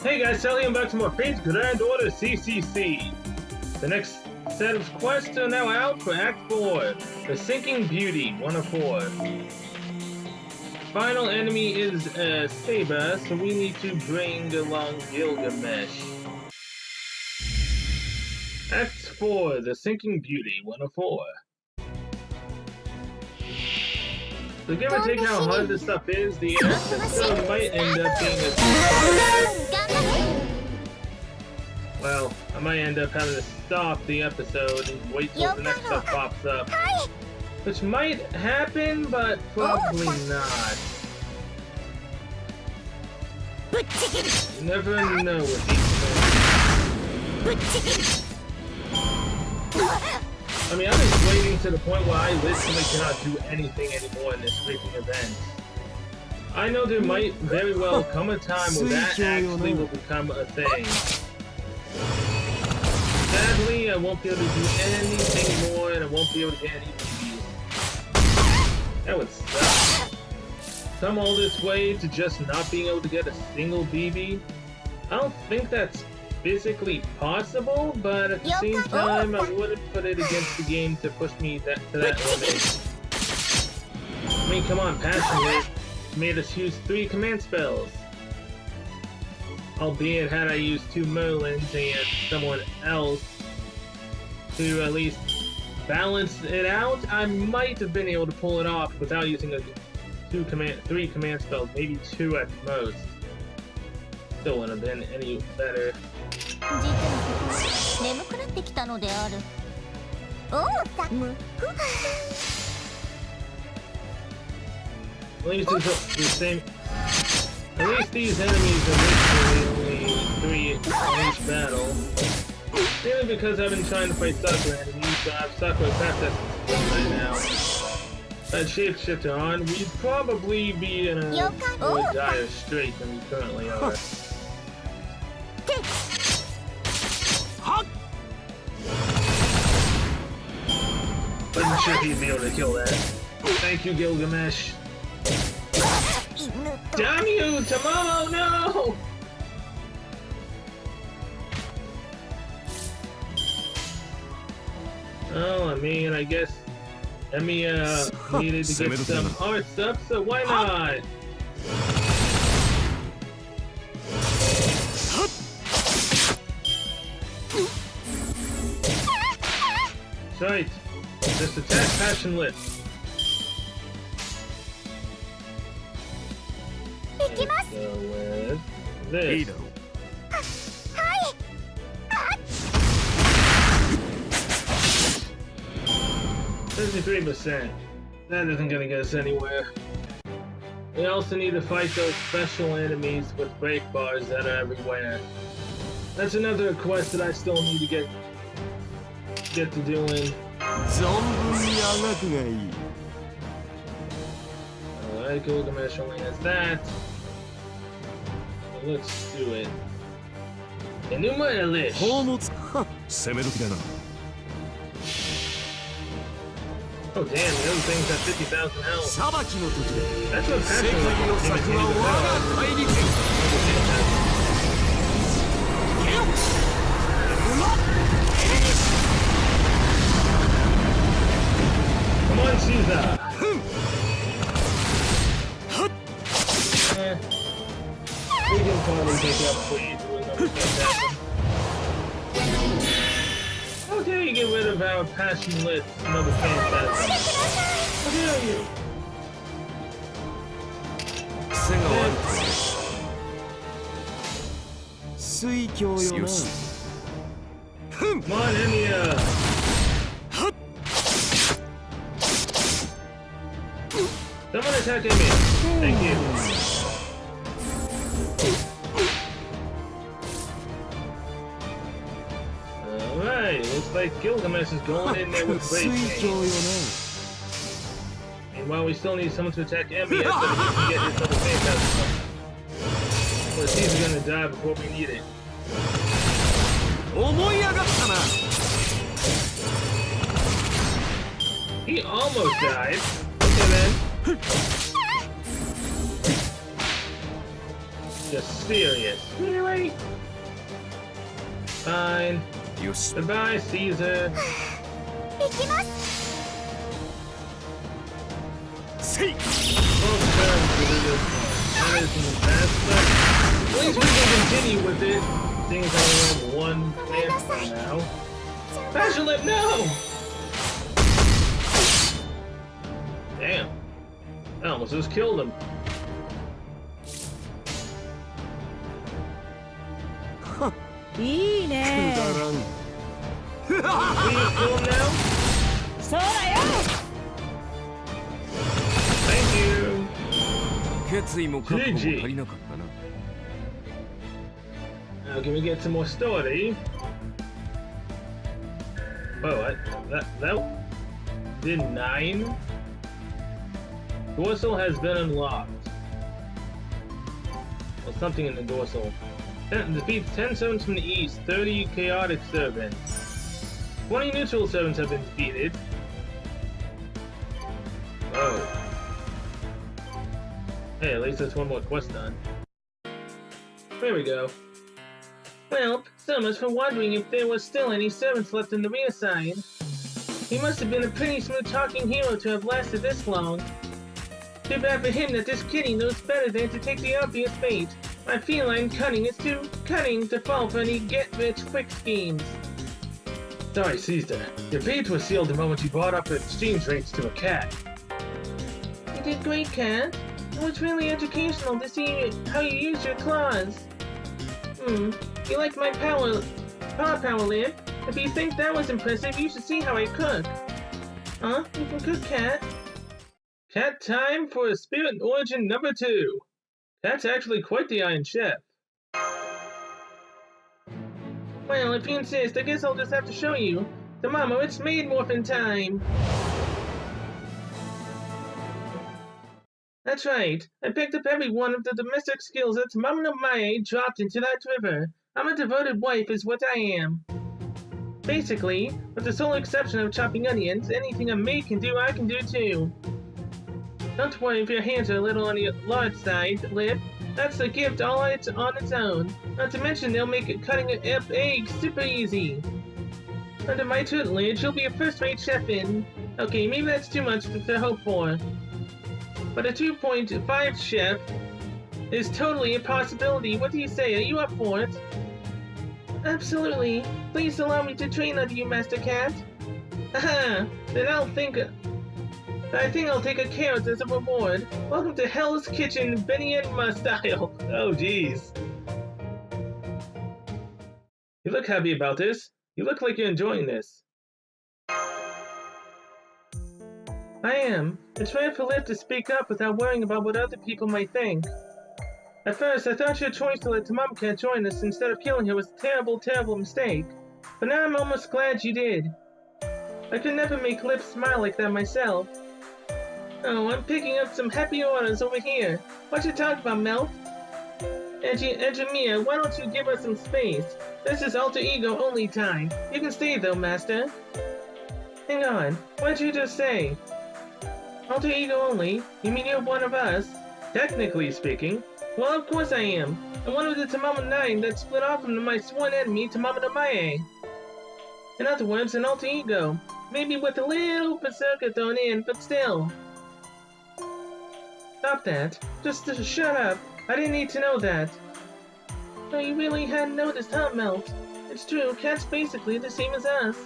Hey guys, Sally, I'm back to more Fate's Grand Order CCC. The next set of quests are now out for Act 4, The Sinking Beauty, 104. Final enemy is Saber, so we need to bring along Gilgamesh. Act 4, The Sinking Beauty, 104. So give or take how hard this stuff is, the episode might end up being a... Well, I might end up having to stop the episode and wait till the next stuff pops up. Which might happen, but probably not. You never know with these things. I mean, I'm just waiting to the point where I literally cannot do anything anymore in this freaking event. I know there might very well come a time where that actually will become a thing. Sadly, I won't be able to do anything more, and I won't be able to get any BBs. That would suck. Come all this way to just not being able to get a single BB? I don't think that's physically possible, but at the same time, I wouldn't put it against the game to push me to that limit. I mean, come on, Passionate made us use 3 command spells. Albeit, had I used 2 Merlins and someone else to at least balance it out, I might have been able to pull it off without using 3 command spells, maybe 2 at most. Still wouldn't have been any better. At least it's the same. At least these enemies are literally only 3 in each battle. Mainly because I've been trying to fight Sakura enemies, so I've Sakura past that right now. If I had Shapeshifter on, we'd probably be in a more dire strait than we currently are. Wasn't sure he'd be able to kill that. Thank you, Gilgamesh. Damn you, Tamamo, no! Oh, I mean, I guess Emiya needed to get some hearts up, so why not? That's right. Just attack Passion Lift. Let's go with this. 33%. That isn't gonna get us anywhere. We also need to fight those special enemies with break bars that are everywhere. That's another quest that I still need to get to doing. Alright, Gilgamesh only has that. So let's do it. Enuma Elish. Oh damn, the other thing's at 50,000 health. That's what Passion Come on, Caesar! We can probably take out before you do another fantastic. How dare you get rid of our Passion Lit, another fantastic? How dare you? Come on, Emiya! Someone attack Emiya! Thank you. Alright, looks like Gilgamesh is going in there with great pain. Meanwhile, we still need someone to attack Emiya so that he can get his other fantastic. But he's gonna die before we need it. He almost died. Okay then. You're serious. Really? Fine. Goodbye, Caesar. That isn't the best, but at least we can continue with it. Things only have one chance for now. Passionate, no! Damn. I almost just killed him. Please kill him now? Thank you. GG. Now can we get some more story? Oh, that did 9? Dorsal has been unlocked. Well, something in the dorsal. Defeats 10 servants from the east, 30 chaotic servants. 20 neutral servants have been defeated. Oh. Hey, at least that's one more quest done. There we go. Well, so much for wondering if there was still any servants left in the rear side. He must have been a pretty smooth-talking hero to have lasted this long. Too bad for him that this kitty knows better than to take the obvious bait. My feline cunning is too cunning to fall for any get-rich-quick schemes. Sorry, Caesar. Your bait was sealed the moment you brought up exchange rates to a cat. You did great, Cat. It was really educational to see how you use your claws. You like my power lip? If you think that was impressive, you should see how I cook. Huh? You can cook, Cat? Cat time for Spirit Origin number 2. Cat's actually quite the Iron Chef. Well, if you insist, I guess I'll just have to show you. Tamamo, it's maid morphin time! That's right. I picked up every one of the domestic skills that Tamamo no Mae dropped into that river. I'm a devoted wife is what I am. Basically, with the sole exception of chopping onions, anything a maid can do, I can do too. Don't worry if your hands are a little on the large side, Lip. That's a gift all on its own. Not to mention they'll make cutting up eggs super easy. Under my tutelage, you'll be a first-rate chef in. Okay, maybe that's too much to hope for. But a 2.5 chef is totally a possibility. What do you say? Are you up for it? Absolutely. Please allow me to train under you, Master Cat. Haha, then I think I'll take a carrot as a reward. Welcome to Hell's Kitchen, Benny and Ma style. Oh, jeez. You look happy about this. You look like you're enjoying this. I am. It's rare for Lip to speak up without worrying about what other people might think. At first, I thought your choice to let Tamamo join us instead of killing her was a terrible, terrible mistake. But now I'm almost glad you did. I could never make Lip smile like that myself. Oh, I'm picking up some happy orders over here. What you talking about, Melt? Ejimia, why don't you give us some space? This is alter ego only time. You can stay though, Master. Hang on, what'd you just say? Alter ego only? You mean you're one of us? Technically speaking. Well, of course I am. I'm one of the Tamamo 9 that split off from my sworn enemy, Tamamo no Mae. In other words, an alter ego. Maybe with a little berserker thrown in, but still. Stop that. Just shut up. I didn't need to know that. Oh, you really hadn't noticed, huh, Melt? It's true, Cat's basically the same as us.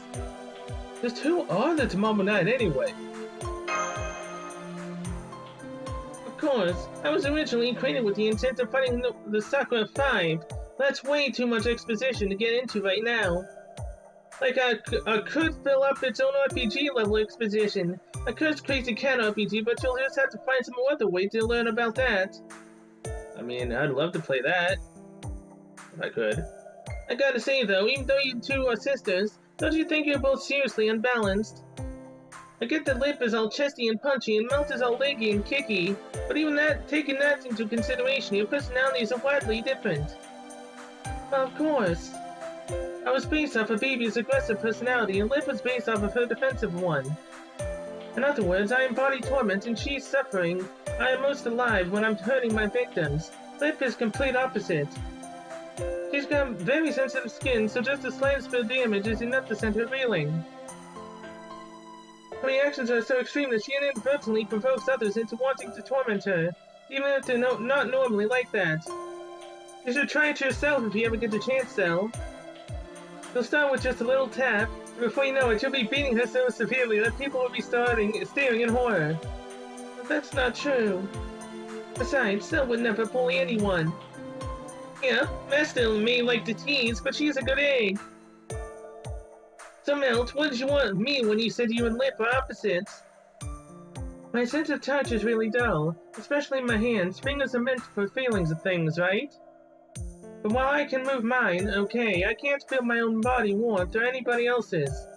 Just who are the Tamamo 9 anyway? Of course, I was originally created with the intent of fighting the Sakura 5. That's way too much exposition to get into right now. Like, I could fill up its own RPG level exposition. I could create a cat RPG, but you'll just have to find some other way to learn about that. I mean, I'd love to play that. If I could. I gotta say though, even though you two are sisters, don't you think you're both seriously unbalanced? I get that Lip is all chesty and punchy, and Melt is all leggy and kicky, but even that, taking that into consideration, your personalities are widely different. Well, of course. I was based off of Baby's aggressive personality, and Lip was based off of her defensive one. In other words, I embody torment and she's suffering. I am most alive when I'm hurting my victims. Lip is complete opposite. She's got very sensitive skin, so just the slightest bit of damage is enough to send her reeling. Her reactions are so extreme that she inadvertently provokes others into wanting to torment her, even if they're not normally like that. You should try it yourself if you ever get the chance, though. You'll start with just a little tap, and before you know it, you'll be beating her so severely that people will be staring in horror. But that's not true. Besides, Cell would never bully anyone. Yeah, Master may like to tease, but she's a good egg. So Melt, what did you want of me when you said you and Lip are opposites? My sense of touch is really dull, especially my hands. Fingers are meant for feelings of things, right? But while I can move mine, okay, I can't feel my own body warmth or anybody else's.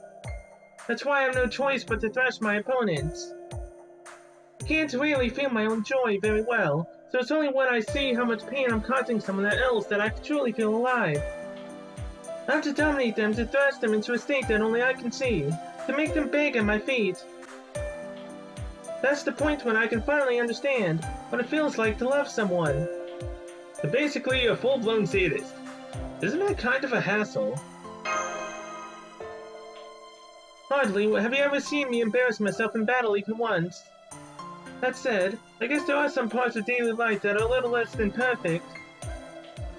That's why I have no choice but to thrash my opponents. I can't really feel my own joy very well, so it's only when I see how much pain I'm causing someone else that I truly feel alive. I have to dominate them, to thrash them into a state that only I can see, to make them beg at my feet. That's the point when I can finally understand what it feels like to love someone. So basically, you're a full-blown sadist. Isn't that kind of a hassle? Hardly. Have you ever seen me embarrass myself in battle even once? That said, I guess there are some parts of daily life that are a little less than perfect.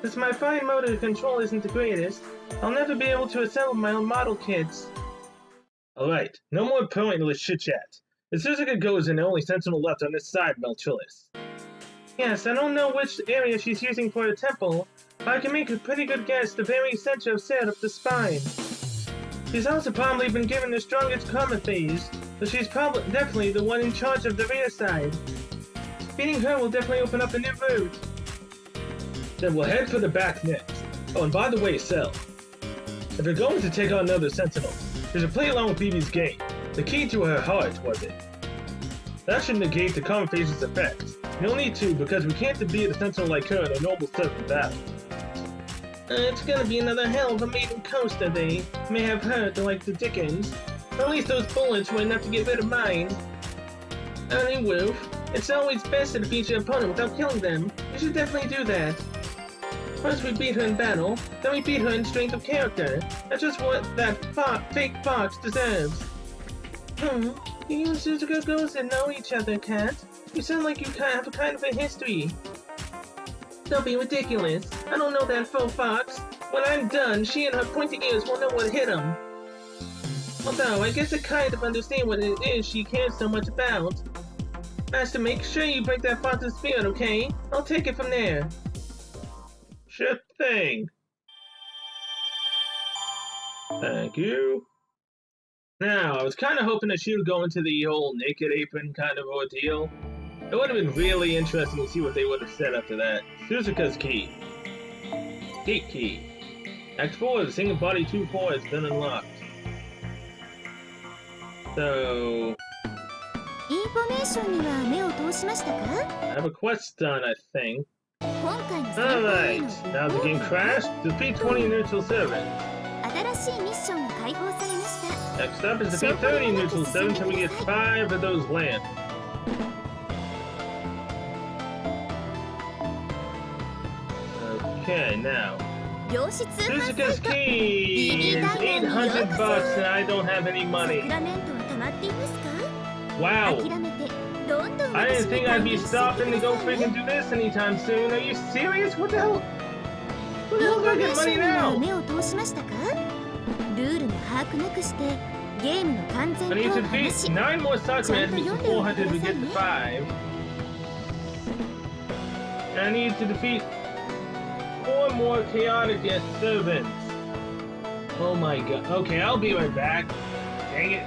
Since my fine motor control isn't the greatest, I'll never be able to assemble my own model kits. Alright, no more pointless chit-chat. If Suzuka goes in, the only sentinel left on this side, Melchillis. Yes, I don't know which area she's using for a temple, but I can make a pretty good guess the very center of set up the spine. She's also probably been given the strongest karma phase, so she's definitely the one in charge of the rear side. Beating her will definitely open up a new route. Then we'll head for the back next. Oh, and by the way, Cell, if you're going to take on another sentinel, you should play along with BB's game. The key to her heart was it. That should negate the karma phase's effects. You'll need to, because we can't defeat a sentinel like her in a normal certain battle. It's gonna be another hell of a maiden coaster they may have heard like the Dickens. At least those bullets were enough to get rid of mine. Ernie Wolf, it's always best to defeat your opponent without killing them. You should definitely do that. First we beat her in battle, then we beat her in strength of character. That's just what that fake fox deserves. You and Suzuka Ghost know each other, Cat. You sound like you have a kind of a history. Don't be ridiculous. I don't know that faux fox. When I'm done, she and her pointy ears won't know what hit him. Although, I guess I kind of understand what it is she cares so much about. Master, make sure you break that fox's spirit, okay? I'll take it from there. Sure thing. Thank you. Now, I was kind of hoping that she would go into the whole naked apron kind of ordeal. It would have been really interesting to see what they would have said after that. Suzuka's key. Gate key. Act 4, the single body 2-4 has been unlocked. So... I have a quest done, I think. Alright, now the game crashed. Defeat 20 neutral servants. Next up is defeat 30 neutral servants and we get 5 of those land. Okay, now. Suzuka's key is $800 and I don't have any money. Wow. I didn't think I'd be stopping to go freaking do this anytime soon. Are you serious? What the hell? Who the hell do I get money now? I need to defeat 9 more Sakura enemies from 400 to get to 5. And I need to defeat 4 more chaotic servants. Oh my god. Okay, I'll be right back. Dang it.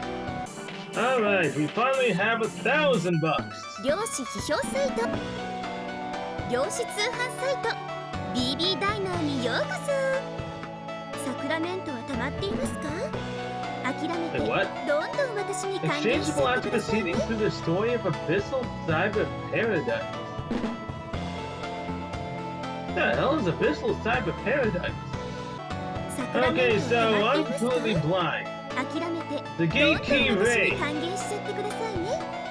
Alright, we finally have $1,000. Wait, what? Exchangeable after proceeding through the story of Abyssal Cyber Paradise. What the hell is Abyssal Cyber Paradise? Okay, so I'm completely blind. The gate key ray.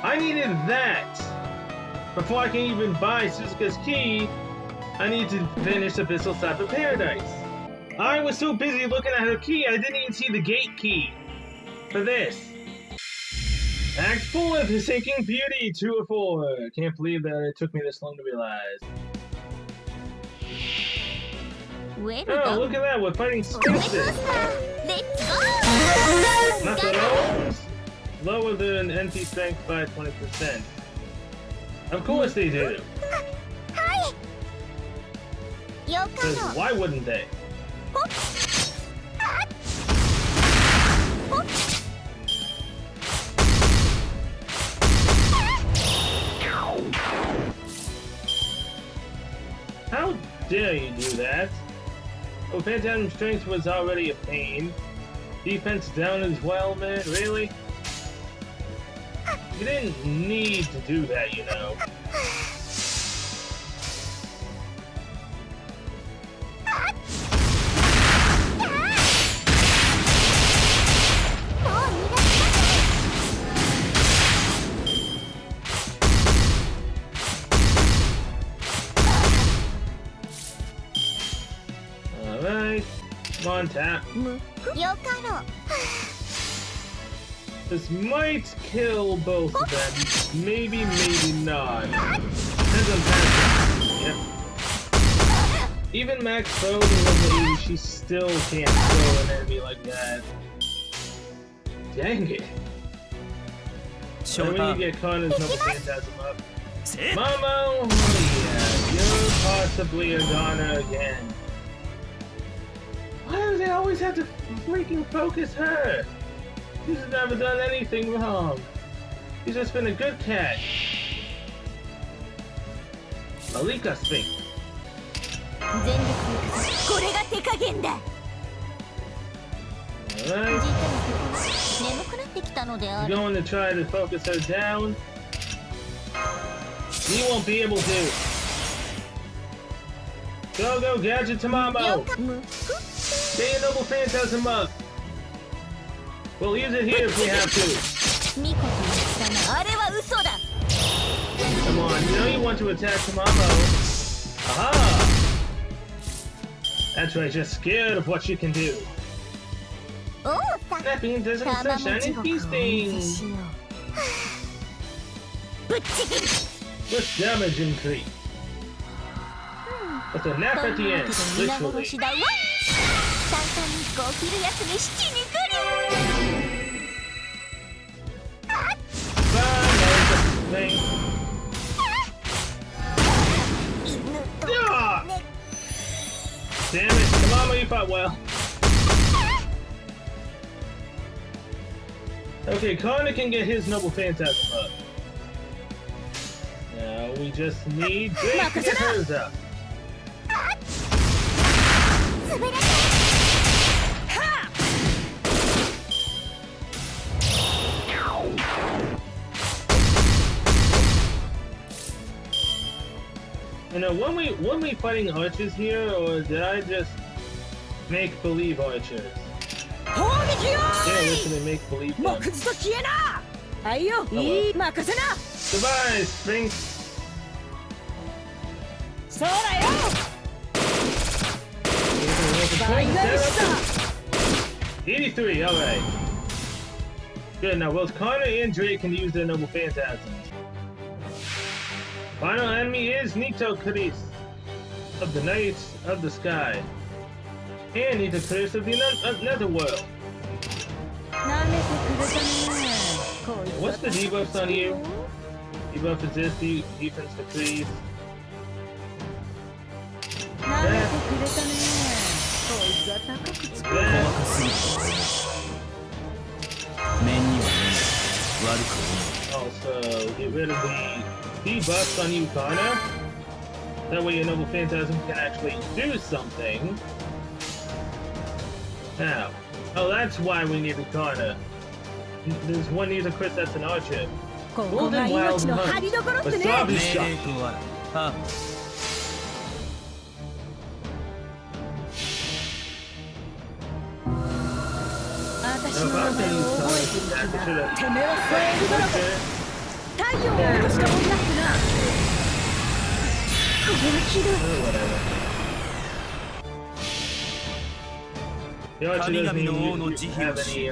I needed that before I can even buy Suzuka's key I need to finish Abyssal Cyber Paradise. I was so busy looking at her key, I didn't even see the gate key for this. Act 4 of Forsaking Beauty 2 of 4. Can't believe that it took me this long to realize. Oh, look at that, we're fighting sphinxes. Let's go! Macarons lower than NT strength by 20%. Of course they do. Because why wouldn't they? How dare you do that? Oh, Phantasm Strength was already a pain. Defense down as well, man? Really? You didn't need to do that, you know. Alright. Come on, tap. This might kill both of them. Maybe, maybe not. Depends on passive. Yep. Even Max Bowden level 80, she still can't throw an enemy like that. Dang it. So we need to get Connor's Noble Phantasm up. Momo! Oh yeah, you're possibly a goner again. Why do they always have to freaking focus her? She's never done anything wrong. She's just been a good cat. Malika Sphinx. Alright. He's going to try to focus her down. He won't be able to. Go, Gadget Tamamo! Get your Noble Phantasm up! We'll use it here if we have to. Come on, you know you want to attack Tamamo. Aha! That's right, just scared of what she can do. Snapping doesn't sunshine and feasting! With damage increase. With a nap at the end, literally. Damn it, Tamamo, you fought well. Okay, Connor can get his Noble Phantasm up. Now we just need Drake to get hers up. You know, when we fighting archers here, or did I just make believe archers? Yeah, literally make believe them. Oh, well. Goodbye, Sphinx. 83, alright. Good, now both Connor and Drake can use their Noble Phantasms. Final enemy is Nito Chris of the Knights of the Sky. And Nito Chris of the Netherworld. What's the debuffs on you? Debuff is this, defense decrease. Also, get rid of the debuffs on you, Kana. That way your Noble Phantasm can actually do something. Now, oh, that's why we need a Kana. There's one needs a Chris that's an archer. Golden Wild Hunt. Wasabi Shot. whatever. The archer doesn't even have any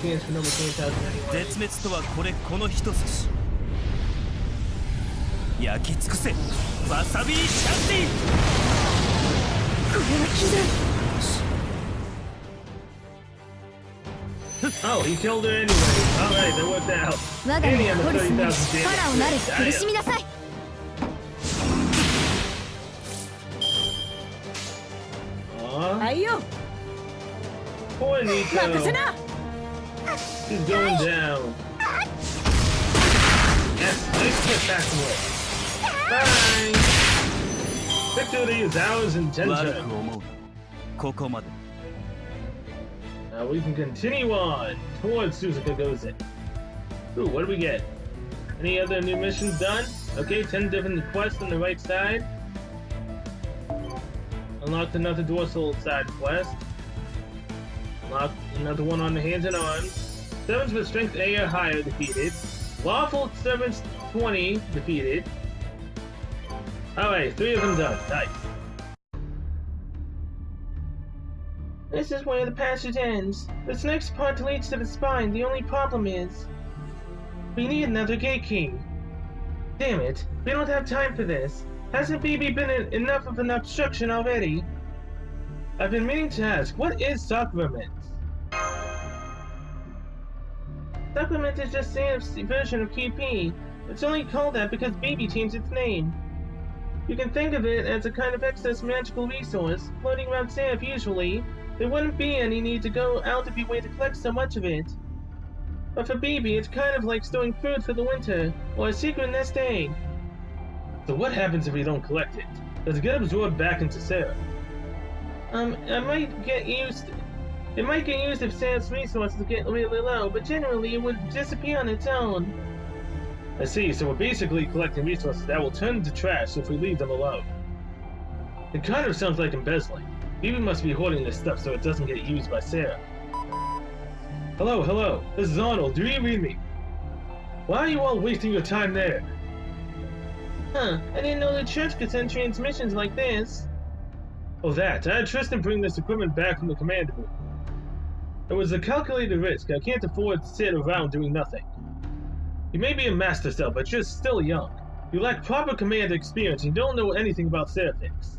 chance for number 10,000 anyway. 絶滅とはこの一筋。焼き尽くせわさびシャンティ。これはひどい。 Oh, he killed her anyway. Alright, that worked out. And he had the 30,000 damage. Aww. Poor Nico. He's going down. Yes, nice get back to work. Bye! Victory is ours in 10 turns. Now we can continue on towards Suzuka Gozen. Ooh, what do we get? Any other new missions done? Okay, 10 different quests on the right side. Unlocked another dorsal side quest. Unlocked another one on the hands and arms. Servants with strength A or higher defeated. Lawful servants 20 defeated. Alright, 3 of them done. Nice. This is where the passage ends. This next part leads to the spine. The only problem is we need another gate key. Damn it, we don't have time for this. Hasn't BB been enough of an obstruction already? I've been meaning to ask, what is Supplement? Supplement is just Sam's version of QP. It's only called that because BB changed its name. You can think of it as a kind of excess magical resource floating around Samp usually. There wouldn't be any need to go out of your way to collect so much of it. But for BB, it's kind of like storing food for the winter, or a secret nest egg. So what happens if we don't collect it? Does it get absorbed back into Sarah? It might get used if Sam's resources get really low, but generally it would disappear on its own. I see, so we're basically collecting resources that will turn into trash if we leave them alone. It kind of sounds like embezzling. BB must be hoarding this stuff so it doesn't get used by Sarah. Hello, this is Arnold, do you read me? Why are you all wasting your time there? Huh, I didn't know the church could send transmissions like this. Oh that, I had Tristan bring this equipment back from the command room. It was a calculated risk, I can't afford to sit around doing nothing. You may be a master cell, but you're still young. You lack proper command experience and don't know anything about Seraphix.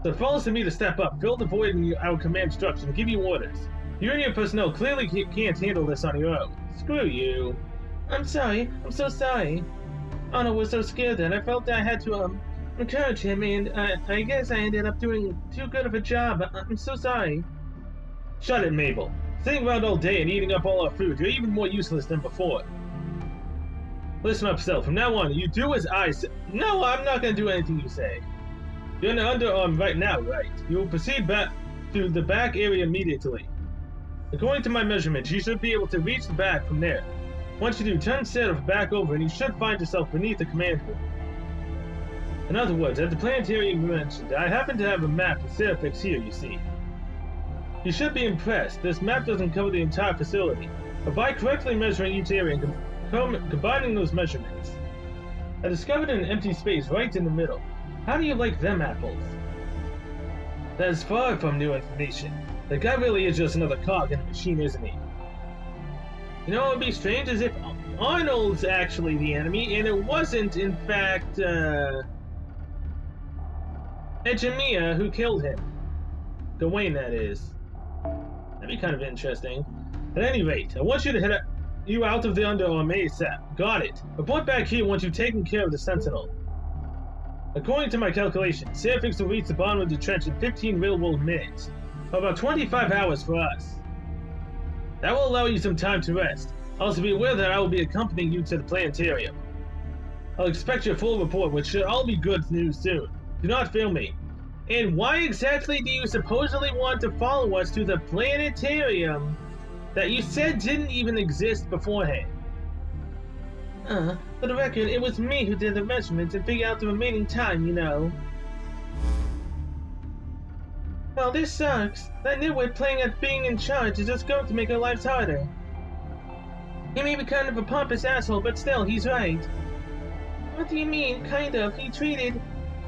So it falls to me to step up, fill the void in our command structure, and give you orders. You and your personnel clearly can't handle this on your own. Screw you. I'm sorry. I'm so sorry. Arnold was so scared that I felt that I had to, encourage him, and I guess I ended up doing too good of a job. I'm so sorry. Shut it, Mabel. Sitting around all day and eating up all our food, you're even more useless than before. Listen up, Cell. From now on, you do as I say. No, I'm not gonna do anything you say. You're in the underarm right now, right? You will proceed back to the back area immediately. According to my measurements, you should be able to reach the back from there. Once you do, turn Seraph back over and you should find yourself beneath the command room. In other words, at the planetarium you mentioned, I happen to have a map of Seraphix here, you see. You should be impressed. This map doesn't cover the entire facility, but by correctly measuring each area and combining those measurements, I discovered an empty space right in the middle. How do you like them apples? That is far from new information. The guy really is just another cog in the machine, isn't he? You know what would be strange is if Arnold's actually the enemy, and it wasn't, in fact, Ejimiya who killed him. Gawain, that is. That'd be kind of interesting. At any rate, I want you to head you out of the underarm ASAP. Got it. Report back here once you've taken care of the Sentinel. According to my calculations, Seraphix will reach the bottom of the trench in 15 real-world minutes. About 25 hours for us. That will allow you some time to rest. Also be aware that I will be accompanying you to the planetarium. I'll expect your full report, which should all be good news soon. Do not fail me. And why exactly do you supposedly want to follow us to the planetarium that you said didn't even exist beforehand? For the record, it was me who did the measurements and figured out the remaining time, you know. Well, this sucks. That nitwit playing at being in charge is just going to make our lives harder. He may be kind of a pompous asshole, but still, he's right. What do you mean, kind of? He treated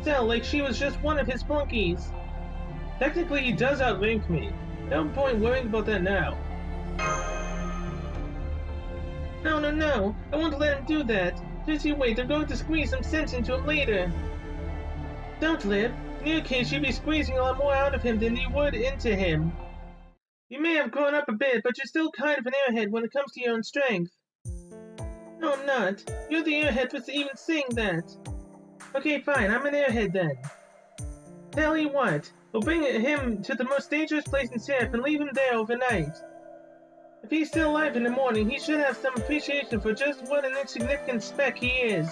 Still, like she was just one of his flunkies. Technically, he does outrank me. No point worrying about that now. No. I won't let him do that. Just you wait, I'm going to squeeze some sense into him later. Don't, Lib. In your case, you'd be squeezing a lot more out of him than you would into him. You may have grown up a bit, but you're still kind of an airhead when it comes to your own strength. No, I'm not. You're the airhead for even saying that. Okay, fine, I'm an airhead then. Tell you what, we'll bring him to the most dangerous place in Syrap and leave him there overnight. If he's still alive in the morning, he should have some appreciation for just what an insignificant speck he is.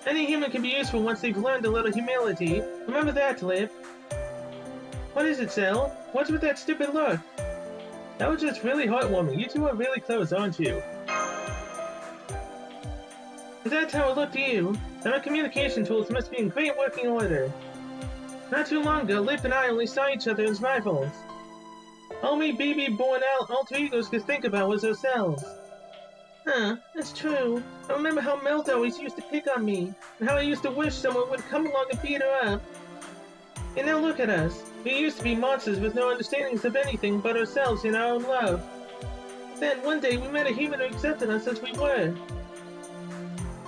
Any human can be useful once they've learned a little humility. Remember that, Lip. What is it, Cell? What's with that stupid look? That was just really heartwarming. You two are really close, aren't you? Is that how it looked to you? Then our communication tools must be in great working order. Not too long ago, Lip and I only saw each other as rivals. All we baby-born alter egos could think about was ourselves. Huh, that's true. I remember how Melt always used to pick on me, and how I used to wish someone would come along and beat her up. And now look at us. We used to be monsters with no understandings of anything but ourselves and our own love. Then, one day, we met a human who accepted us as we were.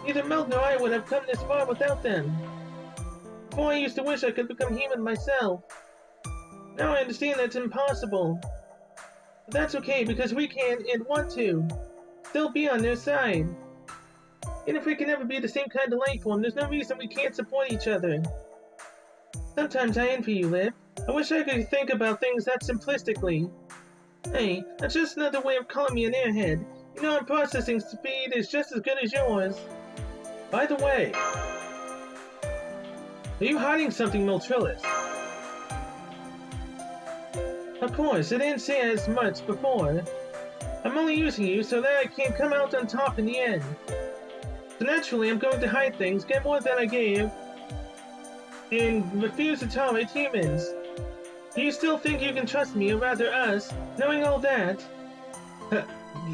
Neither Melt nor I would have come this far without them. Before I used to wish I could become human myself. Now I understand that's impossible. But that's okay, because we can, and want to, still be on their side. And if we can never be the same kind of life form, there's no reason we can't support each other. Sometimes I envy you, Lip. I wish I could think about things that simplistically. Hey, that's just another way of calling me an airhead. You know, our processing speed is just as good as yours. By the way, are you hiding something, Moltrillis? Of course, I didn't say as much before. I'm only using you so that I can come out on top in the end. So naturally, I'm going to hide things, get more than I gave, and refuse to tolerate humans. Do you still think you can trust me, or rather us, knowing all that?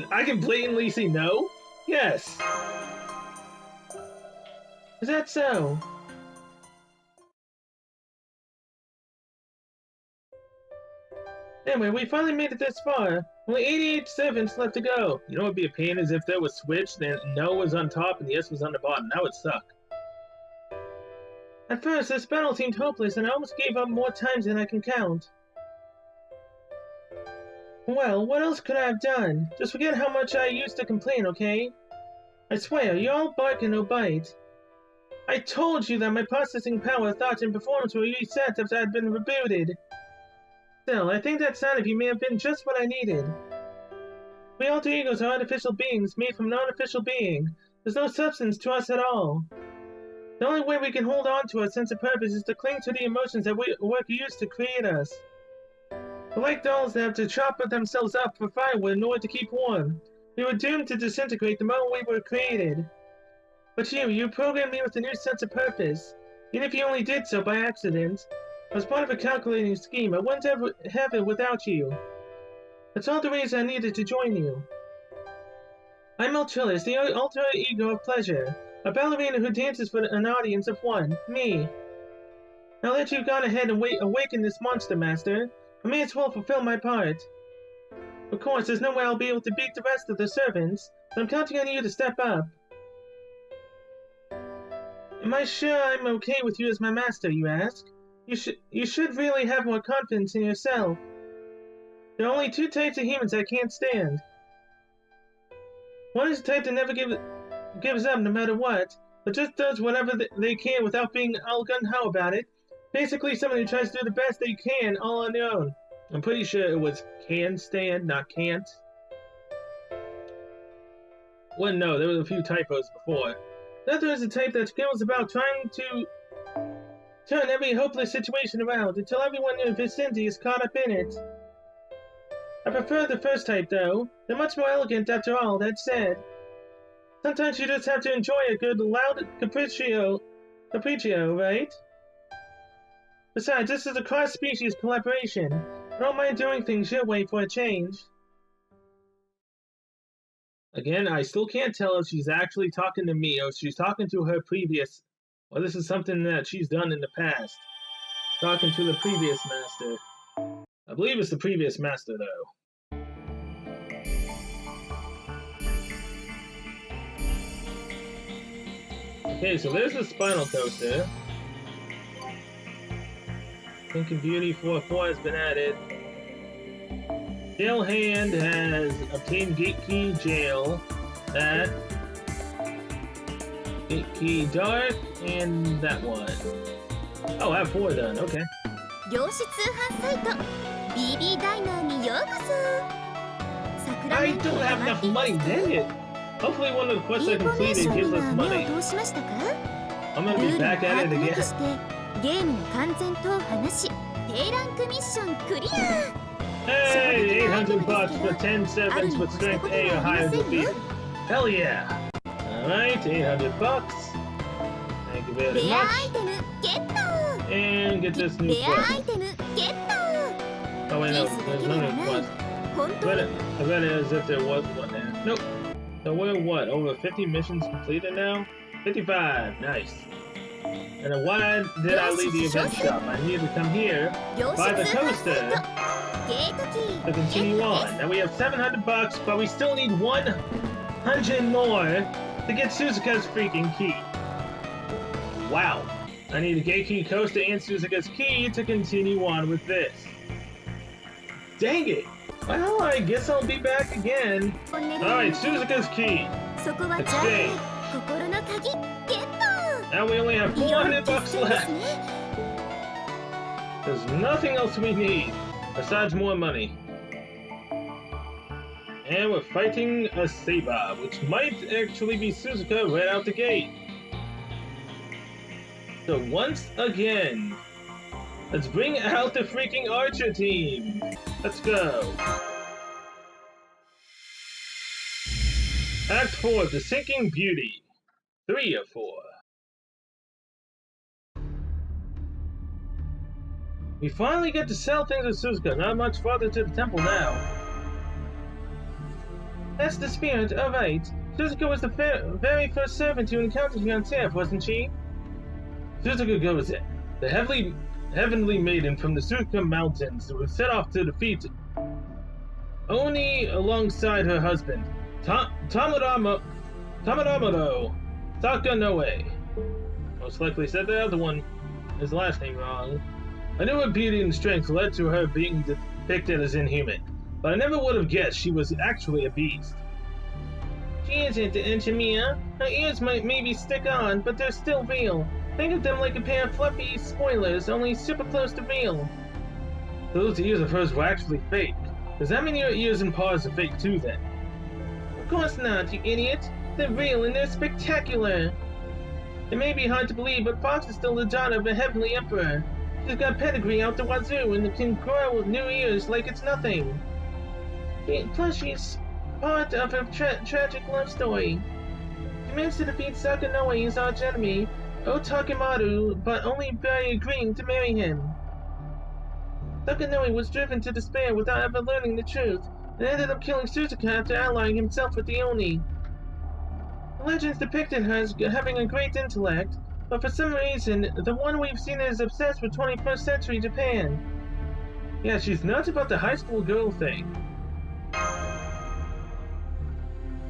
I can blatantly say no? Yes. Is that so? Anyway, we finally made it this far. Only 88 servants left to go. You know what would be a pain is if there was switched and no was on top and the S was on the bottom. That would suck. At first, this battle seemed hopeless and I almost gave up more times than I can count. Well, what else could I have done? Just forget how much I used to complain, okay? I swear, you're all bark and no bite. I told you that my processing power, thoughts, and performance were reset after I had been rebooted. Still, I think that side of you may have been just what I needed. We alter egos are artificial beings made from an artificial being. There's no substance to us at all. The only way we can hold on to our sense of purpose is to cling to the emotions that were used to create us. We're like dolls that have to chop themselves up for firewood in order to keep warm. We were doomed to disintegrate the moment we were created. But you programmed me with a new sense of purpose. Even if you only did so by accident. As part of a calculating scheme, I wouldn't ever have it without you. That's all the reason I needed to join you. I'm Moltrillis, the alter ego of pleasure, a ballerina who dances for an audience of one, me. Now that you've gone ahead and awakened this monster, Master, I may as well fulfill my part. Of course, there's no way I'll be able to beat the rest of the servants, but I'm counting on you to step up. Am I sure I'm okay with you as my master, you ask? You should really have more confidence in yourself. There are only two types of humans I can't stand. One is the type that never gives up no matter what, but just does whatever they can without being all gung-ho about it. Basically, someone who tries to do the best they can all on their own. I'm pretty sure it was can stand, not can't. Well, no, there was a few typos before. The other is the type that goes about trying to turn every hopeless situation around until everyone in the vicinity is caught up in it. I prefer the first type, though. They're much more elegant after all, that said. Sometimes you just have to enjoy a good, loud capriccio, right? Besides, this is a cross-species collaboration. I don't mind doing things your way for a change. Again, I still can't tell if she's actually talking to me or if she's talking to her previous Well, this is something that she's done in the past. Talking to the previous master. I believe it's the previous master, though. Okay, so there's the spinal coaster. Thinking Beauty 4-4 has been added. Jail Hand has obtained Gate Key Jail. That. Gate Key Dark, and that one. Oh, I have 4 done, okay. 量子通販サイト BB ダイナーにようこそ。サクラ I メント don't に have ハマ enough っています money, か？ dang it! Hopefully one of the イ quests I ンフォメー completed ション gives に us は目 money. を通しましたか？ I'm ル gonna ー be ルを back 把 at 握 it な again. くしてゲームの完全踏破なし低ランクミッションクリア。 Hey, 800 bucks for 10 sevens with strength A or higher defeat. Hell yeah! Alright, 800 bucks. Thank you very レアア much. イテムゲット。 And get this new レアア quest. イテムゲット。 Oh wait, ニ no, ーズだ there's けでは another ない。 quest. 本 I 当 read に it, I read it as if there was one there. Nope. So we're what, over 50 missions completed now? 55, nice. And then why did I leave the event shop? I needed to come here 量子 by the 通販サイ coaster トゲートキー to ゲッ continue トです。 on. Now we have 700 bucks, but we still need 100 more to get Suzuka's freaking key. Wow. I need a Gate Key Coaster and Suzuka's key to continue on with this. Dang it! Well, I guess I'll be back again. トンネルの Alright, Suzuka's key. そこは Let's じゃあ stay. 心の鍵ゲット。 Now we only have いよいよ 400 決 bucks 戦です left. ね。 There's nothing else we need besides more money. And we're fighting a Saber, which might actually be Suzuka right out the gate. So once again, let's bring out the freaking Archer team. Let's go. Act-4, The Sinking Beauty. 3 of 4. We finally get to sell things to Suzuka, not much farther to the temple now. That's the spirit, alright. Suzuka was the very first servant you encountered here on Terra, wasn't she? Suzuka goes in. The heavenly maiden from the Suzuka Mountains was set off to defeat Oni alongside her husband, Tamadamo Sakanoe. Most likely said the other one, his last name wrong. I knew her beauty and strength led to her being depicted as inhuman, but I never would have guessed she was actually a beast. She isn't, Enchimia. Her ears might maybe stick on, but they're still real. Think of them like a pair of fluffy spoilers, only super close to real. Those ears of hers were actually fake. Does that mean your ears and paws are fake too, then? Of course not, you idiot. They're real and they're spectacular. It may be hard to believe, but Fox is still the daughter of a heavenly emperor. She's got pedigree out the wazoo and can grow new ears like it's nothing. Plus, she's part of a tragic love story. She managed to defeat Sakanoe's arch enemy, Otakimaru, but only by agreeing to marry him. Sakanoe was driven to despair without ever learning the truth, and ended up killing Suzuka after allying himself with the Oni. The legends depicted her as having a great intellect, but for some reason, the one we've seen is obsessed with 21st century Japan. Yeah, she's nuts about the high school girl thing.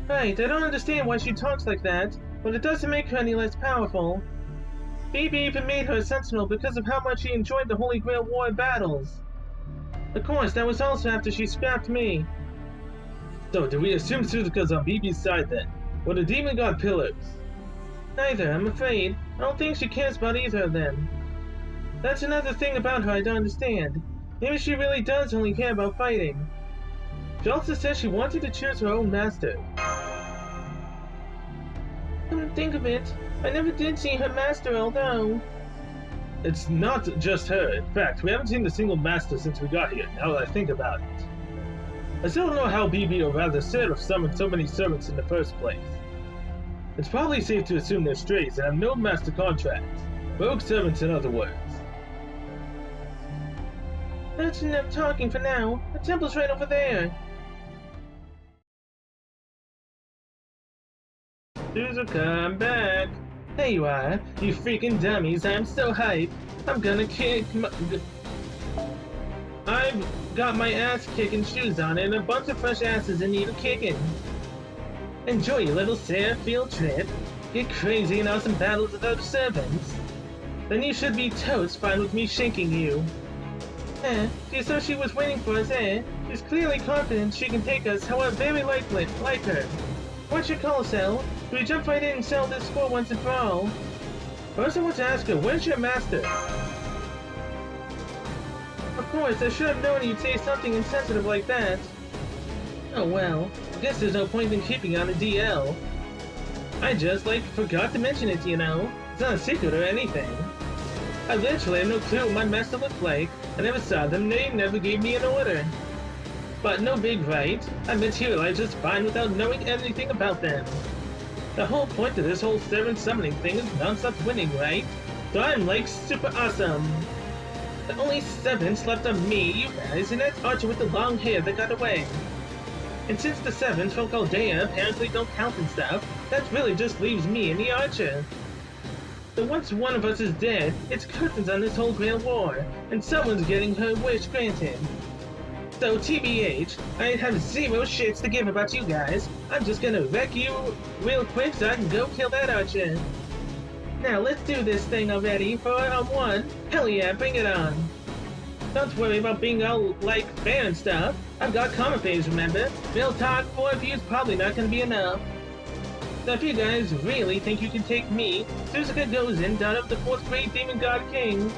Right, I don't understand why she talks like that, but it doesn't make her any less powerful. Phoebe even made her a sentinel because of how much she enjoyed the Holy Grail War battles. Of course, that was also after she scrapped me. So, do we assume Suzuka's on BB's side then? Or the demon god pillars? Neither, I'm afraid. I don't think she cares about either of them. That's another thing about her I don't understand. Maybe she really does only care about fighting. She also says she wanted to choose her own master. Come to think of it, I never did see her master, although... It's not just her. In fact, we haven't seen a single master since we got here, now that I think about it. I still don't know how BB, or rather Seraph, summoned so many servants in the first place. It's probably safe to assume they're strays and have no master contracts. Rogue servants, in other words. That's enough talking for now. The temple's right over there. Suzuka, I'm back. There you are, you freaking dummies. I'm so hyped. I'm gonna kick my... I've got my ass-kicking shoes on and a bunch of fresh asses in need of kicking. Enjoy your little Sarah field trip. Get crazy in awesome battles with other servants. Then you should be toast fine with me shanking you. She thought she was waiting for us, eh? She's clearly confident she can take us, however very like her. What's your call, Cell? Do we jump right in and settle this score once and for all? First I want to ask her, where's your master? Of course, I should have known you'd say something insensitive like that. Oh well, I guess there's no point in keeping on the DL. I just, forgot to mention it, you know. It's not a secret or anything. I literally have no clue what my master looked like. I never saw them, they never gave me an order. But no big right. I materialized just fine without knowing anything about them. The whole point of this whole servant summoning thing is non-stop winning, right? So I'm super awesome. The only servants left are me, you guys, and that archer with the long hair that got away. And since the servants from Caldea apparently don't count and stuff, that really just leaves me and the archer. So once one of us is dead, it's curtains on this whole grand war, and someone's getting her wish granted. So TBH, I have zero shits to give about you guys. I'm just gonna wreck you real quick so I can go kill that archer. Now let's do this thing already, 4-on-1. Hell yeah, bring it on. Don't worry about being all, fair and stuff. I've got comment phase, remember? Real talk, 4 views probably not gonna be enough. So if you guys really think you can take me, Suzuka goes in, daughter of the 4th grade demon god king.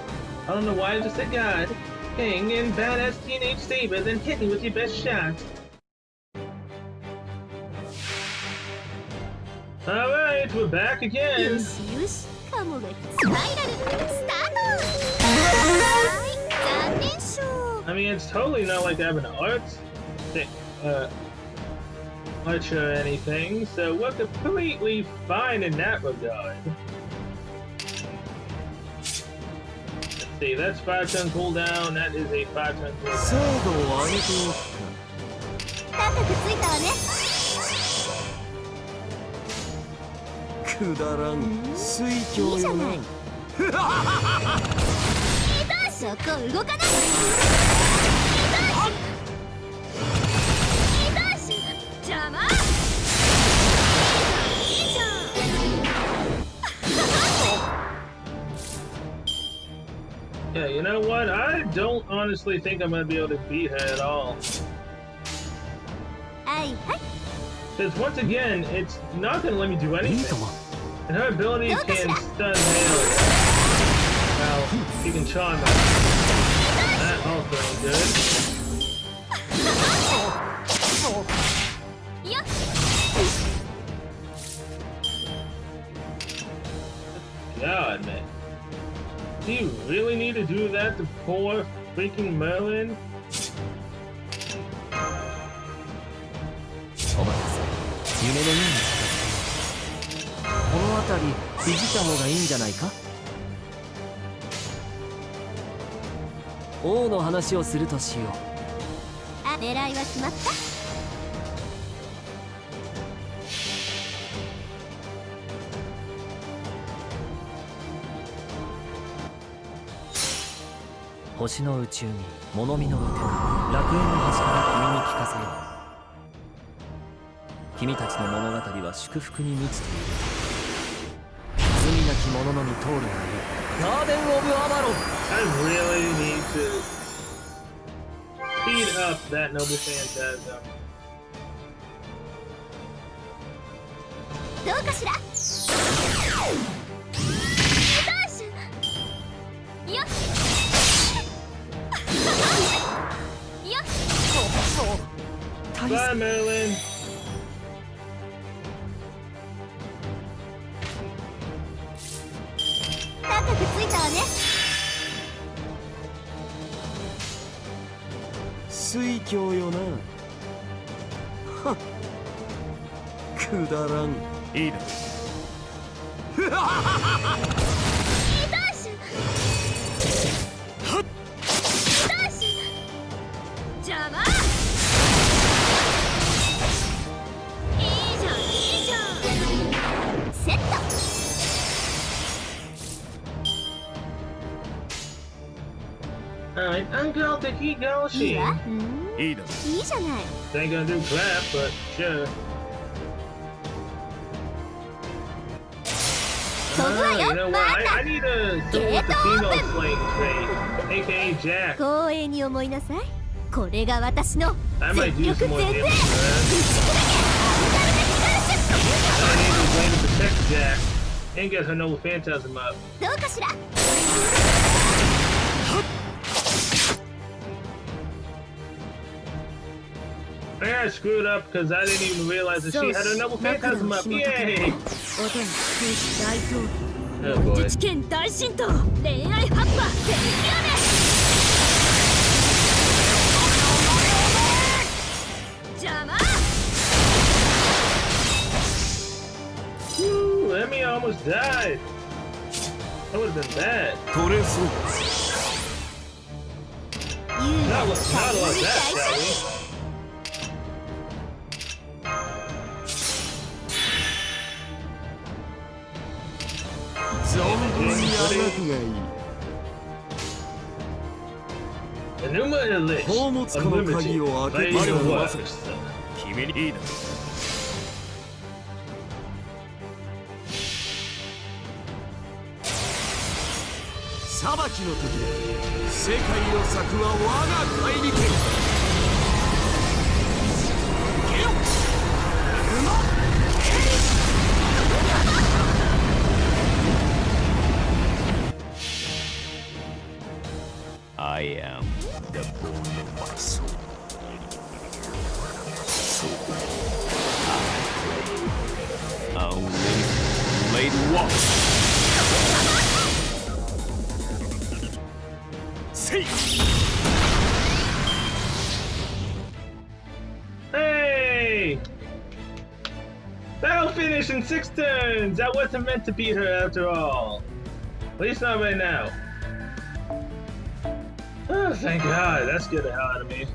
I don't know why I just said god. King and badass teenage saber, then hit me with your best shot. Alright, we're back again. よしよし、カモがスパイラルスタート。はーい、残念賞。I mean, it's totally not like I have an arch or anything, so we're completely fine in that regard. Let's see, that's 5-turn cooldown, that is a 5-turn cooldown. 精度を上げておくか。高くついたわね。くだらん水郷よな。そこ動かない。邪魔。いいじゃん。Yeah, you know what? I don't honestly think I'm gonna be able to beat her at all. はいはい。 Because once again, it's not gonna let me do anything. And her abilities can stun hail. Well, she can charm us. That also ain't good. God, man. Do you really need to do that to poor freaking Merlin? お待たせ。夢のような形だ。この辺りいじった方がいいんじゃないか。王の話をするとしよう。あ、狙いは決まった？星の宇宙に物見の歌を楽園の端から君に聞かせよう。君たちの物語は祝福に満ちている。罪なき者のみ通るがいい。ガーデン・オブ・アバロン。 I really need to speed up that noble phantasm. どうかしら？よっ。 Bye, Merlin. 高くついたわね。水郷よな。はっ。くだらん。いいだ。邪魔。 いいじゃん。セット。Uncle Takigoshi. いいわ。いいだろいいじゃない。 They ain't gonna do crap, but sure. 飛ぶわ You よ。 know ま what? た I need a Soul Casino Slaying Trade, aka Jack. 光栄に思いなさい。これが私の I 全 might do 力 some more 全 damage 霊。 to that. I need a way to protect Jack and get her Noble Phantasm up. どうかしら。 I got screwed up because I didn't even realize that she had her Noble Phantasm up. Yay! おとん君主大統領。 Oh boy. 知見大神道。恋愛葉っぱ。天気雨。邪魔。 Woo, Emmy almost died. That would have been bad. 取れそう Not like that, shall we? 存分にあがくがいい Enuma Elish. 宝物庫の鍵を開けて Unlimited. みろ What? まさ君にいいだろ裁きの時で世界を裂くは我が怪力ゲロ馬 I am the bone of my soul. So I only laid watch. See. Hey! That'll finish in 6 turns! I wasn't meant to beat her after all. At least not right now. Oh, thank God. That scared the hell out of me.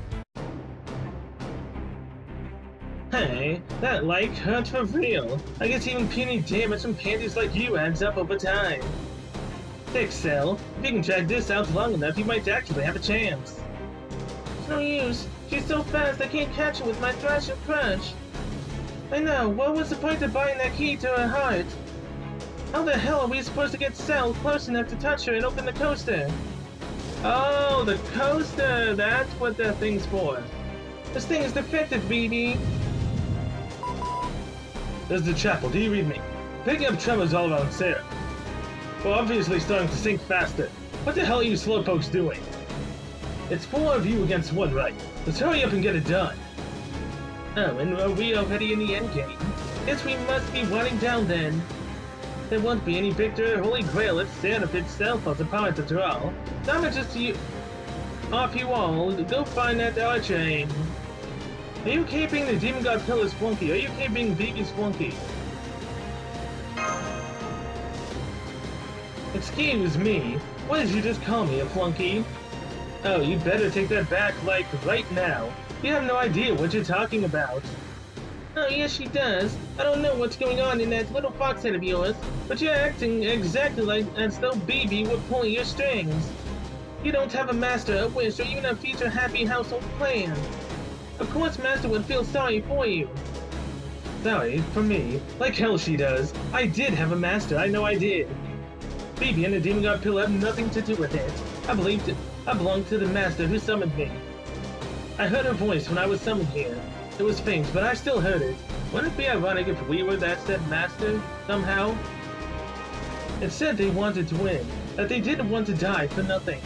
Hey, that like hurt for real. I guess even puny damage from panties like you adds up over time. Thick Cell, if you can drag this out long enough, you might actually have a chance. It's no use. She's so fast I can't catch her with my Thrasher Crush. I know, what was the point of buying that key to her heart? How the hell are we supposed to get Cell close enough to touch her and open the coaster? Oh, the coaster! That's what that thing's for. This thing is defective, BD. There's the chapel, do you read me? Picking up tremors all around Sarah. Well, obviously starting to sink faster. What the hell are you slowpokes doing? It's 4 of you against 1, right? Let's hurry up and get it done. Oh, and are we already in the endgame? Guess we must be winding down then. There won't be any victor or holy grail if Xanth itself has a power to draw. Now it's just you... off you all, go find that archer. Are you keeping the Demon God Pillar's flunky? Are you keeping Vivi's flunky? Excuse me, what did you just call me, a flunky? Oh, you better take that back, like, right now. You have no idea what you're talking about. Oh, yes, she does. I don't know what's going on in that little fox head of yours, but you're acting exactly like as though Bibi would pull your strings. You don't have a master, a wish, or even a future happy household plan. Of course Master would feel sorry for you. Sorry, for me. Like hell she does. I did have a master, I know I did. Bibi and the Demon God Pillar have nothing to do with it. I belong to the master who summoned me. I heard her voice when I was summoned here. It was faint, but I still heard it. Wouldn't it be ironic if we were that said master, somehow? It said they wanted to win, that they didn't want to die for nothing.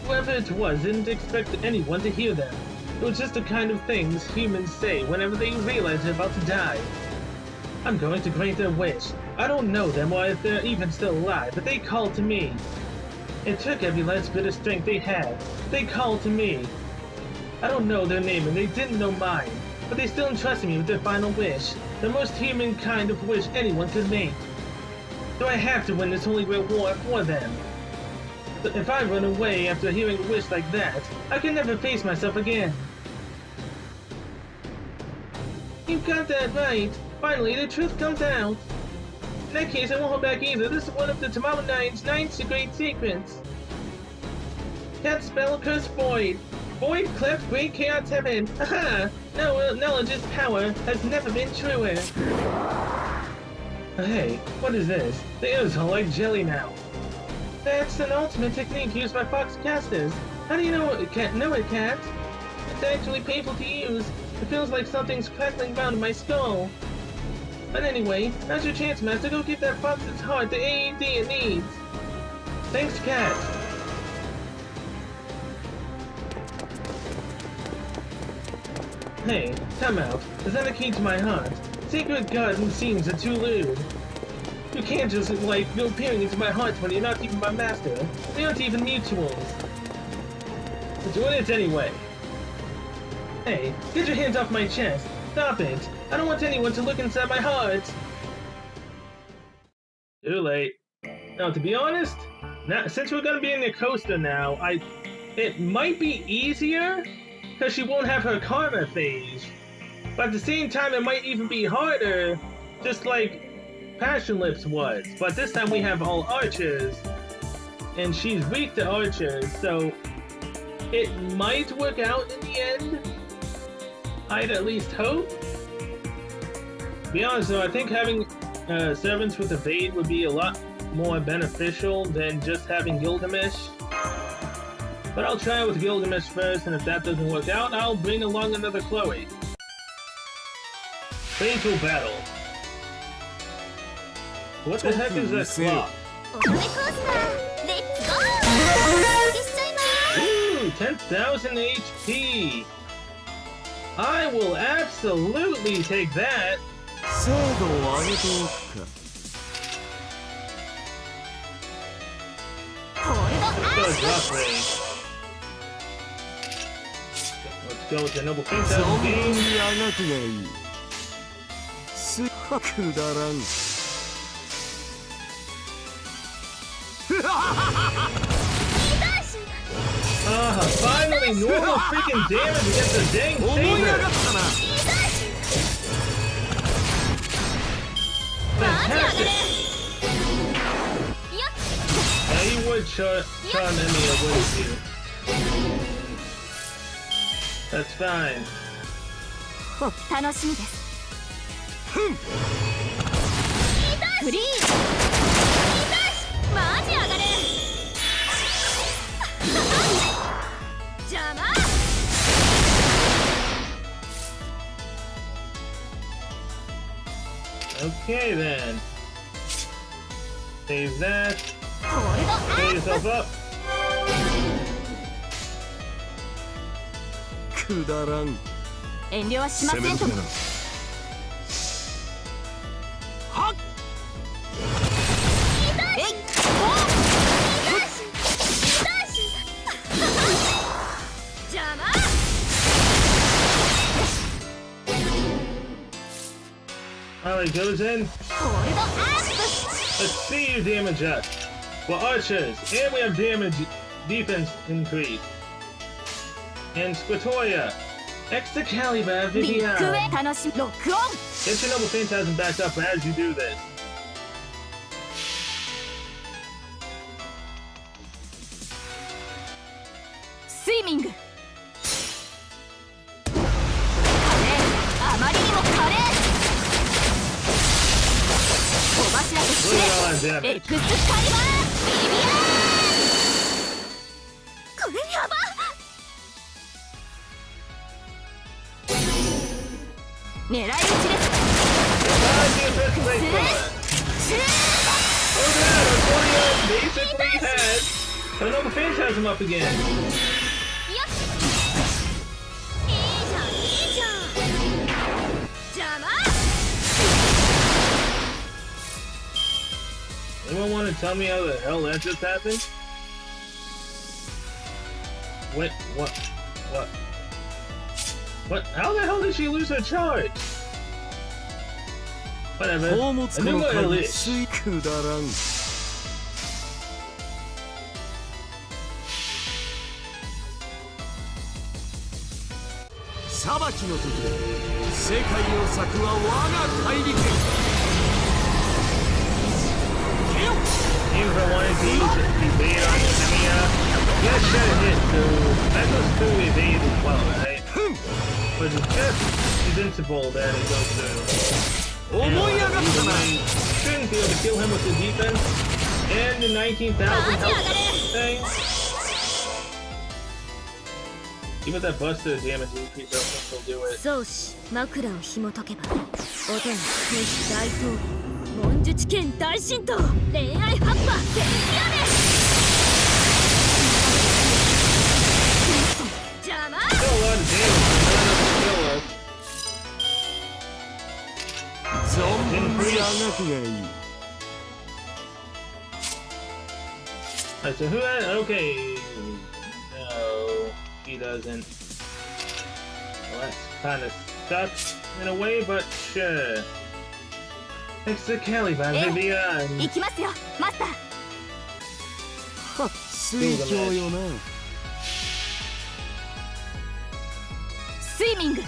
Whoever it was didn't expect anyone to hear them. It was just the kind of things humans say whenever they realize they're about to die. I'm going to grant their wish. I don't know them or if they're even still alive, but they called to me. It took every last bit of strength they had. They called to me. I don't know their name and they didn't know mine, but they still entrusted me with their final wish, the most human kind of wish anyone could make. So I have to win this Holy Grail War for them. But if I run away after hearing a wish like that, I can never face myself again. You got that right. Finally, the truth comes out. In that case, I won't hold back either. This is one of the Tomorrow Nine's 9 great secrets. Can't spell curse void. Void cleft great chaos heaven. Aha! No, knowledge's power has never been truer. Hey, what is this? The ears are like jelly now. That's an ultimate technique used by fox casters. How do you know it, Cat? It's actually painful to use. It feels like something's crackling down in my skull. But anyway, now's your chance, Master. Go give that fox its heart, the AED it needs. Thanks, Cat. Hey, come out. Is that a key to my heart? Secret garden seems too lewd. You can't just, like, go peering into my heart when you're not even my master. They aren't even mutuals. But doing it anyway. Hey, get your hands off my chest. Stop it. I don't want anyone to look inside my heart. Too late. Now, to be honest, since we're gonna be in the coaster now, it might be easier, because she won't have her karma phase. But at the same time, it might even be harder, just like Passion Lips was. But this time we have all archers, and she's weak to archers, so it might work out in the end. I'd at least hope. To be honest though, I think having servants with evade would be a lot more beneficial than just having Gilgamesh. But I'll try it with Gilgamesh first, and if that doesn't work out, I'll bring along another Chloe. Fatal battle. What the heck is that clock? Ooh, 10,000 HP. I will absolutely take that. Let's go drop range. Let's go with the Noble Phantasm game. Finally normal freaking damage against the dang saber. Fantastic. Now you would charm Emiya, wouldn't you? That's fine. Okay then. Save that. Pull yourself up. Alright, goes in. Let's see you damage us. We're archers, and we have defense increase. And Squatoya. Extra Caliber, Vivian. Get your Noble Phantasm back up as you do this. Swimming. Look at all that damage. Basically had another Phantasm up again. Anyone want to tell me how the hell that just happened? Wait, what? What? How the hell did she lose her charge? Whatever. A new glitch. Seems I wanted to use evade on Emiya. Yeah, shut it, so that goes through evade as well, right? But it's just invincible that it goes through. And either way, shouldn't be able to kill him with the defense and the 19,000 health thing. Even that buster damage increase, I don't think he'll do it. 宗師枕を紐解けばお天天使大統領文術剣大神道恋愛葉っぱ天気雨 邪魔 Still a lot of damage, but none of them kill us. Alright, so who had... Okay... No... He doesn't. Well, that's kind of stuck in a way, but sure. Thanks to Kelly by Vivian. 行きますよマスター水晶よな。スイミング華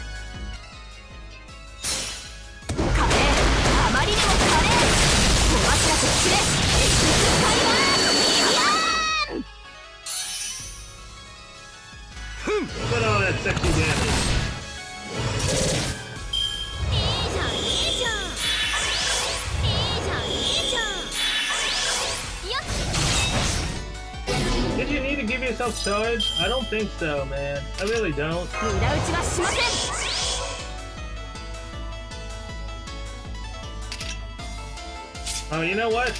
麗あまりにも華麗小柱とキレエクスカイラーミリアン Look at all that sexy damage. いいじゃんいいじゃんいいじゃんいいじゃんよっ Did you need to give yourself charge? I don't think so, man. I really don't. 無駄打ちはしません Oh, you know what?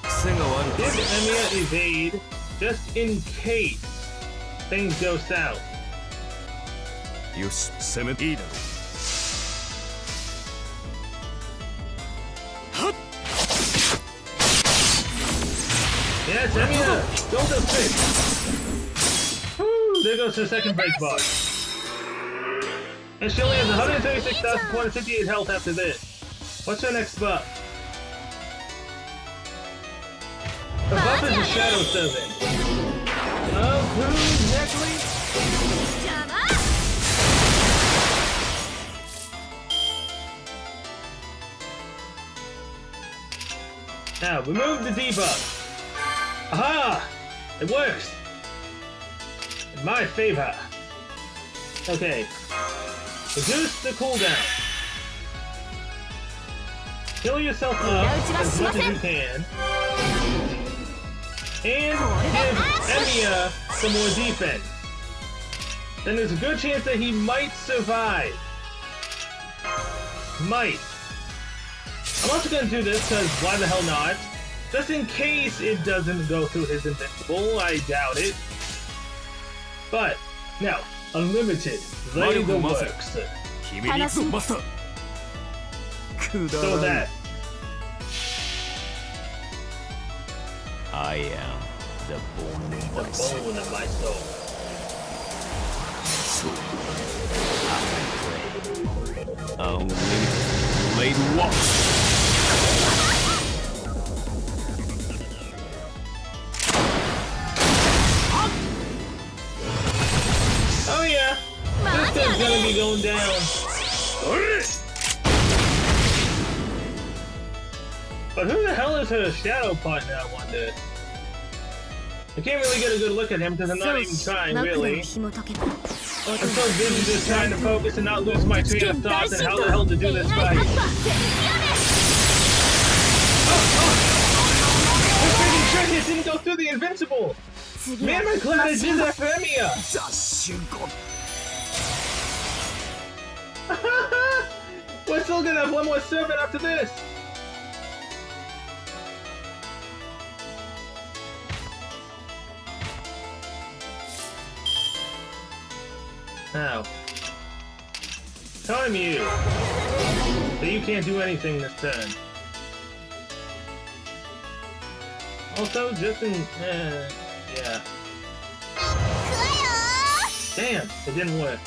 癖が悪い。 Give Emiya evade just in case things go south. よし、攻めていいだろう。 Yes, Emiya! Go to fix! Woo! There goes her second break bar. And she only has 136,458 health after this. What's her next buff? Her buff is a Shadow 7. Oh, who exactly? 邪魔 Now, remove the debuff. Aha! It works! In my favor. Okay. Reduce the cooldown. Heal yourself up as much as you can. And give Emiya some more defense. Then there's a good chance that he might survive. Might. I'm also gonna do this because why the hell not? Just in case it doesn't go through his invincible, I doubt it. But, now, unlimited, lay the works. So that. I am the bone of my soul. Bone of my soul. So, I pray. Unlimited, lay the works. Oh yeah, this thing's gonna be going down. But who the hell is her shadow partner, I wonder? I can't really get a good look at him because I'm not even trying, really. I'm so busy just trying to focus and not lose my train of thought and how the hell to do this fight. This freaking trick, it didn't go through the invincible! Man, I'm glad I did that for Emiya! We're still gonna have one more servant after this! Now, time you. So you can't do anything this turn. Also, just in... yeah. Damn, it didn't work.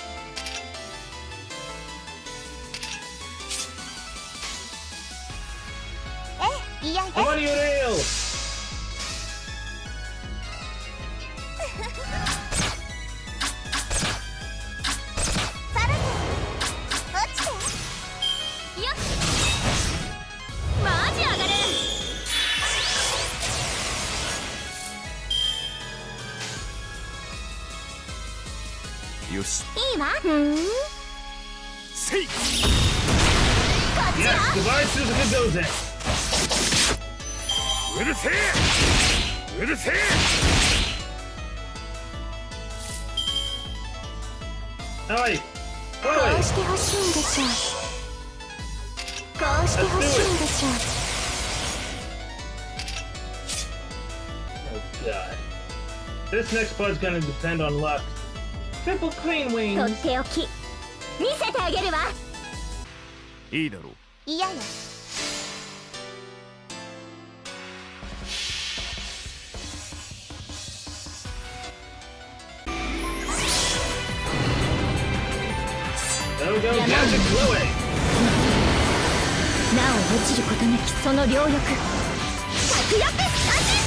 I'm on your rail! せい Yes, goodbye, Suzuka Gozen. うるせえうるせえ Alright. こう Alright. してほしいんでしょう。こうしてほしいんでしょう。 Oh god. This next part's gonna depend on luck. Triple Queen とっ Wings. ておき見せてあげるわ。いいだろう 嫌よ。 There we go, Magic Fluid. なお落ちることなきその両翼。着翼スタンド。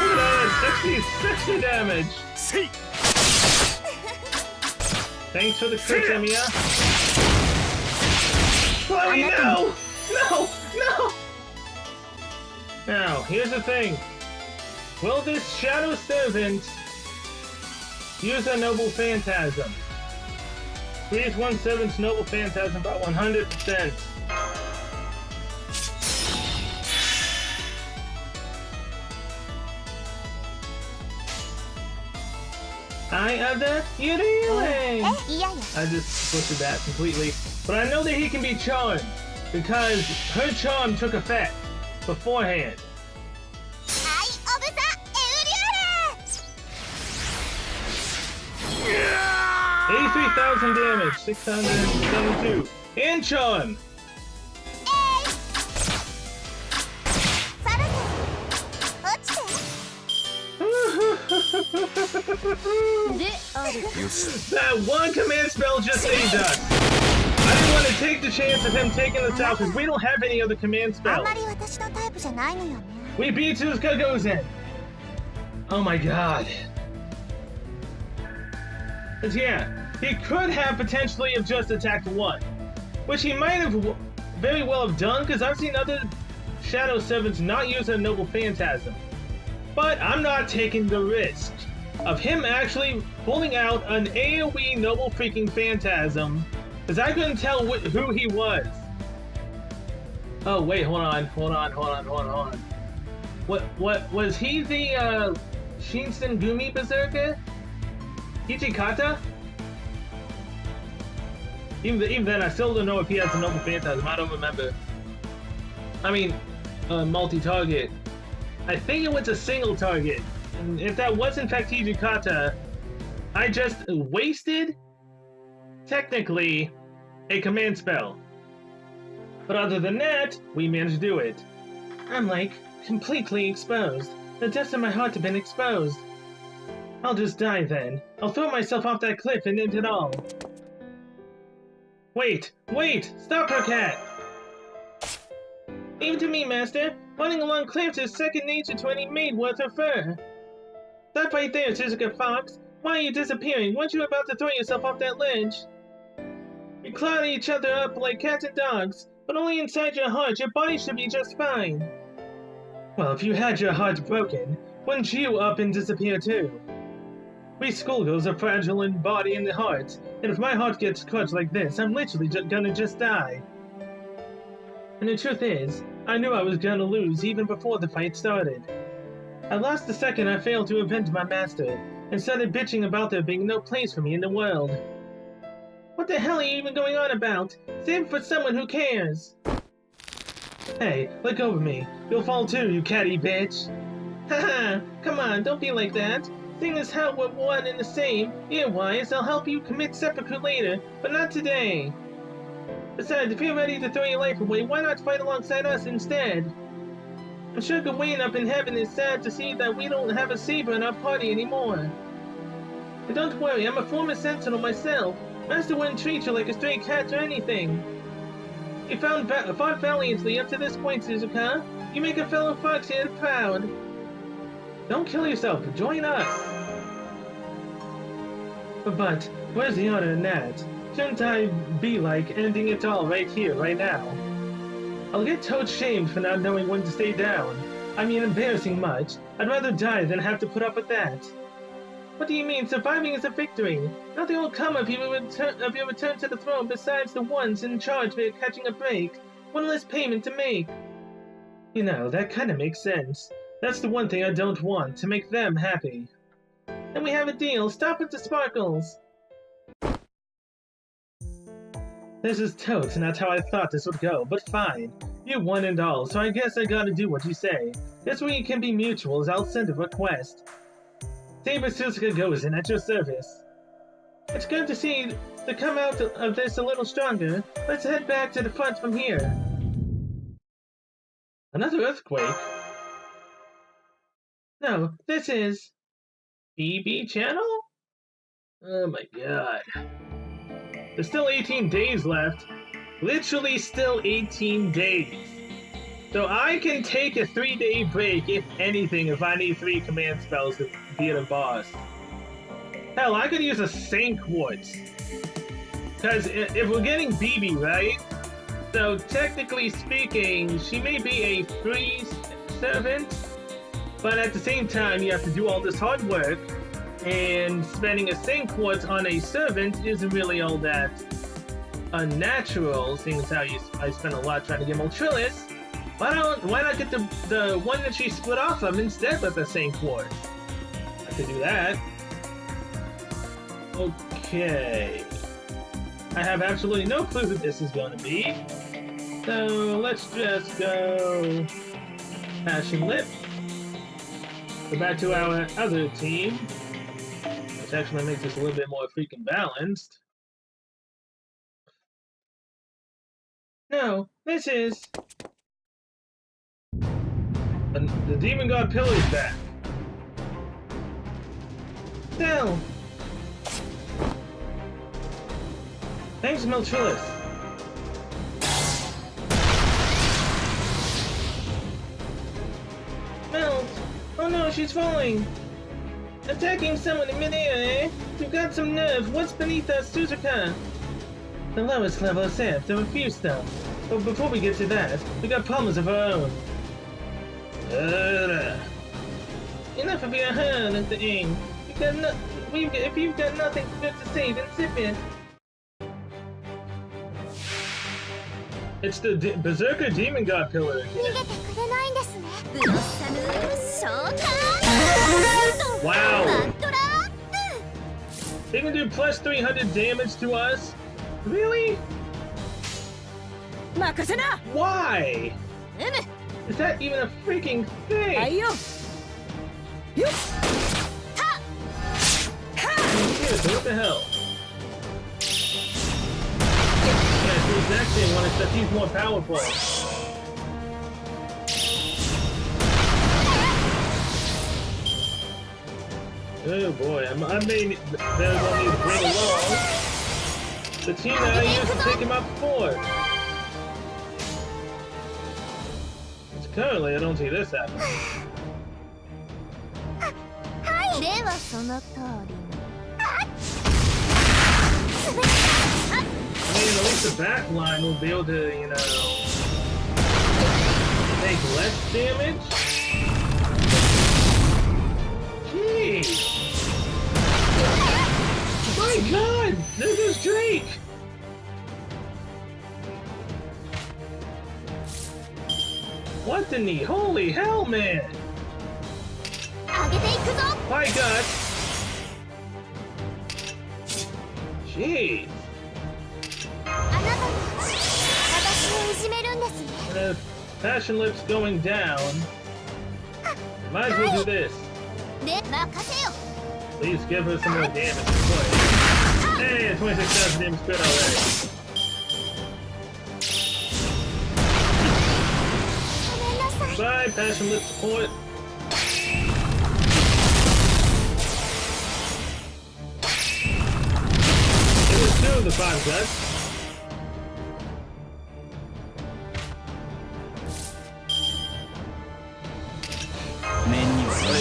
Look at that, 60 damage. せい Thanks for the crit, Emiya. Chloe, no! No! No! Now, here's the thing. Will this Shadow Servant use a Noble Phantasm? Increase 1/7's Noble Phantasm by 100%. Hi, Ada. You're doing? 嫌よ。 I just butchered that completely. But I know that he can be charmed because her charm took effect beforehand. はい、オブザエウリューレ。 83,000 damage, 672. And charm! サルサ落ちて。である。 よし That one command spell just saved us. I didn't want to take the chance of him taking us out because we don't have any other command あん spells. まり私のタイプじゃないのよね。 We beat Suzuka Gozen. Oh my god. 'Cause yeah, he could have potentially have just attacked one, which he might have very well have done because I've seen other Shadow Servants not use a Noble Phantasm. But I'm not taking the risk of him actually pulling out an AoE Noble freaking Phantasm because I couldn't tell who he was. Oh wait, hold on. What was he the Shinsen Gumi Berserker? Hijikata? Even then, I still don't know if he has a Noble Phantasm. I don't remember. I mean, multi-target. I think it was a single target. And if that was in fact Hijikata, I just wasted, technically, a command spell. But other than that, we managed to do it. I'm like, completely exposed. The depths of my heart have been exposed. I'll just die then. I'll throw myself off that cliff and end it all. Wait! Stop her, cat! Even to me, master. Running along cliffs is second nature to any maid worth her fur. Stop right there, Suzuka Fox. Why are you disappearing? Weren't you about to throw yourself off that ledge? You claw each other up like cats and dogs, but only inside your heart. Your body should be just fine. Well, if you had your heart broken, wouldn't you up and disappear too? We schoolgirls are fragile in body and heart, and if my heart gets crushed like this, I'm literally gonna just die. And the truth is, I knew I was gonna lose even before the fight started. I lost the second I failed to avenge my master, and started bitching about there being no place for me in the world. What the hell are you even going on about? Save it for someone who cares! Hey, let go of me. You'll fall too, you catty bitch! Haha, come on, don't be like that. Seeing as how we're one and the same, earwise, I'll help you commit seppuku later, but not today. Besides, if you're ready to throw your life away, why not fight alongside us instead? I'm sure Gawain up in heaven is sad to see that we don't have a saber in our party anymore. But don't worry, I'm a former sentinel myself. Master wouldn't treat you like a stray cat or anything. You fought valiantly up to this point, Suzuka. You make a fellow fox here proud. Don't kill yourself, join us! But, where's the honor in that? Shouldn't I be like ending it all right here, right now? I'll get toad shamed for not knowing when to stay down. I mean, embarrassing much. I'd rather die than have to put up with that. What do you mean, surviving is a victory? Nothing will come of your return to the throne besides the ones in charge of catching a break. One less payment to make. You know, that kinda makes sense. That's the one thing I don't want, to make them happy. And we have a deal. Stop with the sparkles. This is totes not how I thought this would go, but fine. You won and all, so I guess I gotta do what you say. This way it can be mutual, as I'll send a request. Saber Suzuka goes in at your service. It's good to see to come out of this a little stronger. Let's head back to the front from here. Another earthquake? No, this is... BB channel? Oh my god. There's still 18 days left. Literally still 18 days. So I can take a 3-day break, if anything, if I need 3 command spells to beat a boss. Hell, I could use a Saint Quartz. Because if we're getting BB, right? So technically speaking, she may be a free servant, but at the same time, you have to do all this hard work, and spending a Saint Quartz on a servant isn't really all that unnatural, seeing as how I spent a lot trying to get Moltrillis. Why not get the one that she split off of instead with the Saint Quartz? I could do that. Okay. I have absolutely no clue who this is going to be. So let's just go Passion Lip. Go back to our other team, which actually makes us a little bit more freaking balanced. No, this is... The Demon God Pillar is back. Still. Thanks, Moltrillis. Melt! Oh no, she's falling! Attacking someone in midair, eh? You've got some nerve. What's beneath us, Suzuka? The lowest level of Seth, there are a few stuff. But before we get to that, we got problems of our own. Enough of your hard thing. If you've got nothing good to say, then zip it. It's the Berserker Demon God Pillar again. Wow! They can do plus 300 damage to us? Really? Why? Is that even a freaking thing? Yeah, so what the hell? Yeah, it's the exact same one, except he's more powerful. Oh boy, I may very well need to bring along the team that I used to take him out before. Currently, I don't see this happening. I mean, at least the back line will be able to, you know, take less damage. Jeez! My God! There's this Drake! What in the holy hell, man? My God! Jeez! And if Passion Lip's going down, might as well do this. Please give her some more damage. Hey, 26,000 damage good already. Bye, Passion Lip support. It was 2 of the 5 guts.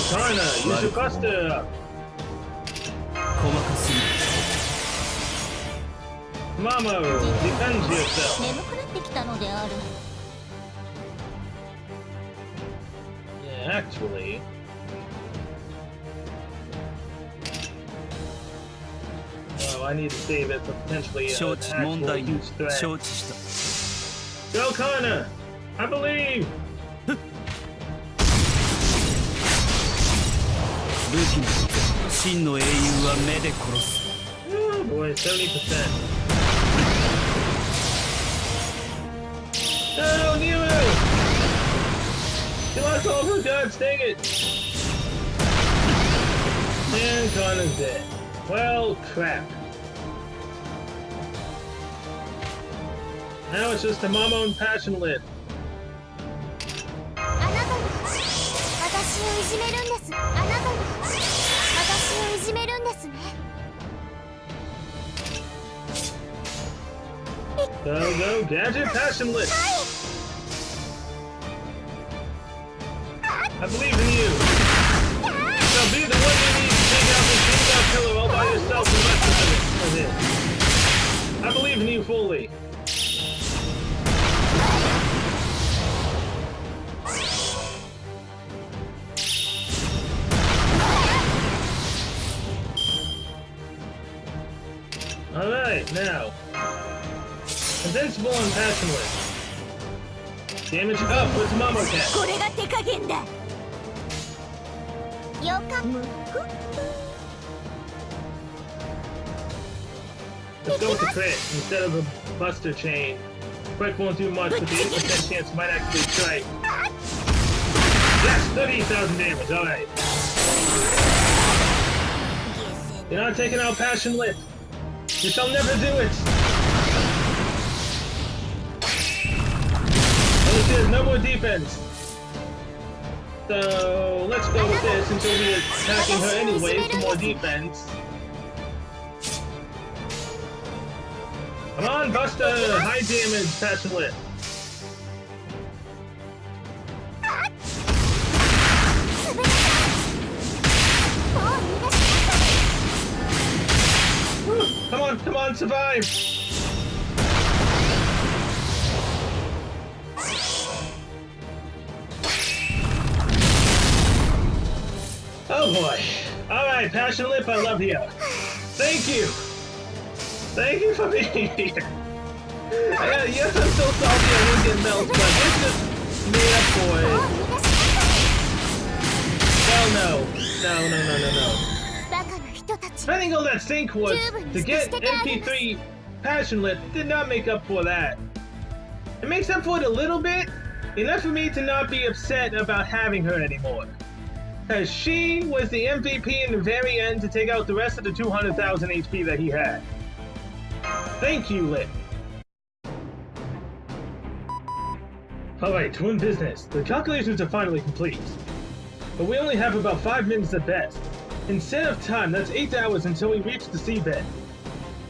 Karna, use your buster! Mamo, defend yourself! Yeah, actually... Oh, I need to save it for potentially an actual huge threat. Go, Connor! I believe! Oh boy, 70%. No, Nero! You lost all her guns, dang it! And Connor's dead. Well, crap. Now it's just a Momo and Passionate. 私をいじめるんです。あなたが私をいじめるんですね。Go, go, Gadget Passionate! I believe in you! So be the one you need to take out this female killer all by yourself the rest of it. I believe in you fully. Alright, now. Invincible and Passionate. Damage up with Momo Cat. これが手加減だ。よかむ。 Let's go with the crit instead of a buster chain. Quick won't do much, but the 8% chance might actually strike. Yes, 30,000 damage, alright. You're not taking out Passion Lip. You shall never do it! There's no more defense. So let's go with this since we'll be attacking her anyway for more defense. Come on, Buster! High damage, Passion Lip. Come on, survive! Oh boy. Alright, Passion Lip, I love you. Thank you! Thank you for being here. Yes, I'm so salty I didn't get melted, but this just made up for it. Well, no. Spending all that sync quartz to get MP3 Passion Lip did not make up for that. It makes up for it a little bit, enough for me to not be upset about having her anymore. Because she was the MVP in the very end to take out the rest of the 200,000 HP that he had. Thank you, Lip. Alright, twin business. The calculations are finally complete. But we only have about 5 minutes at best. Instead of time, that's 8 hours until we reach the seabed.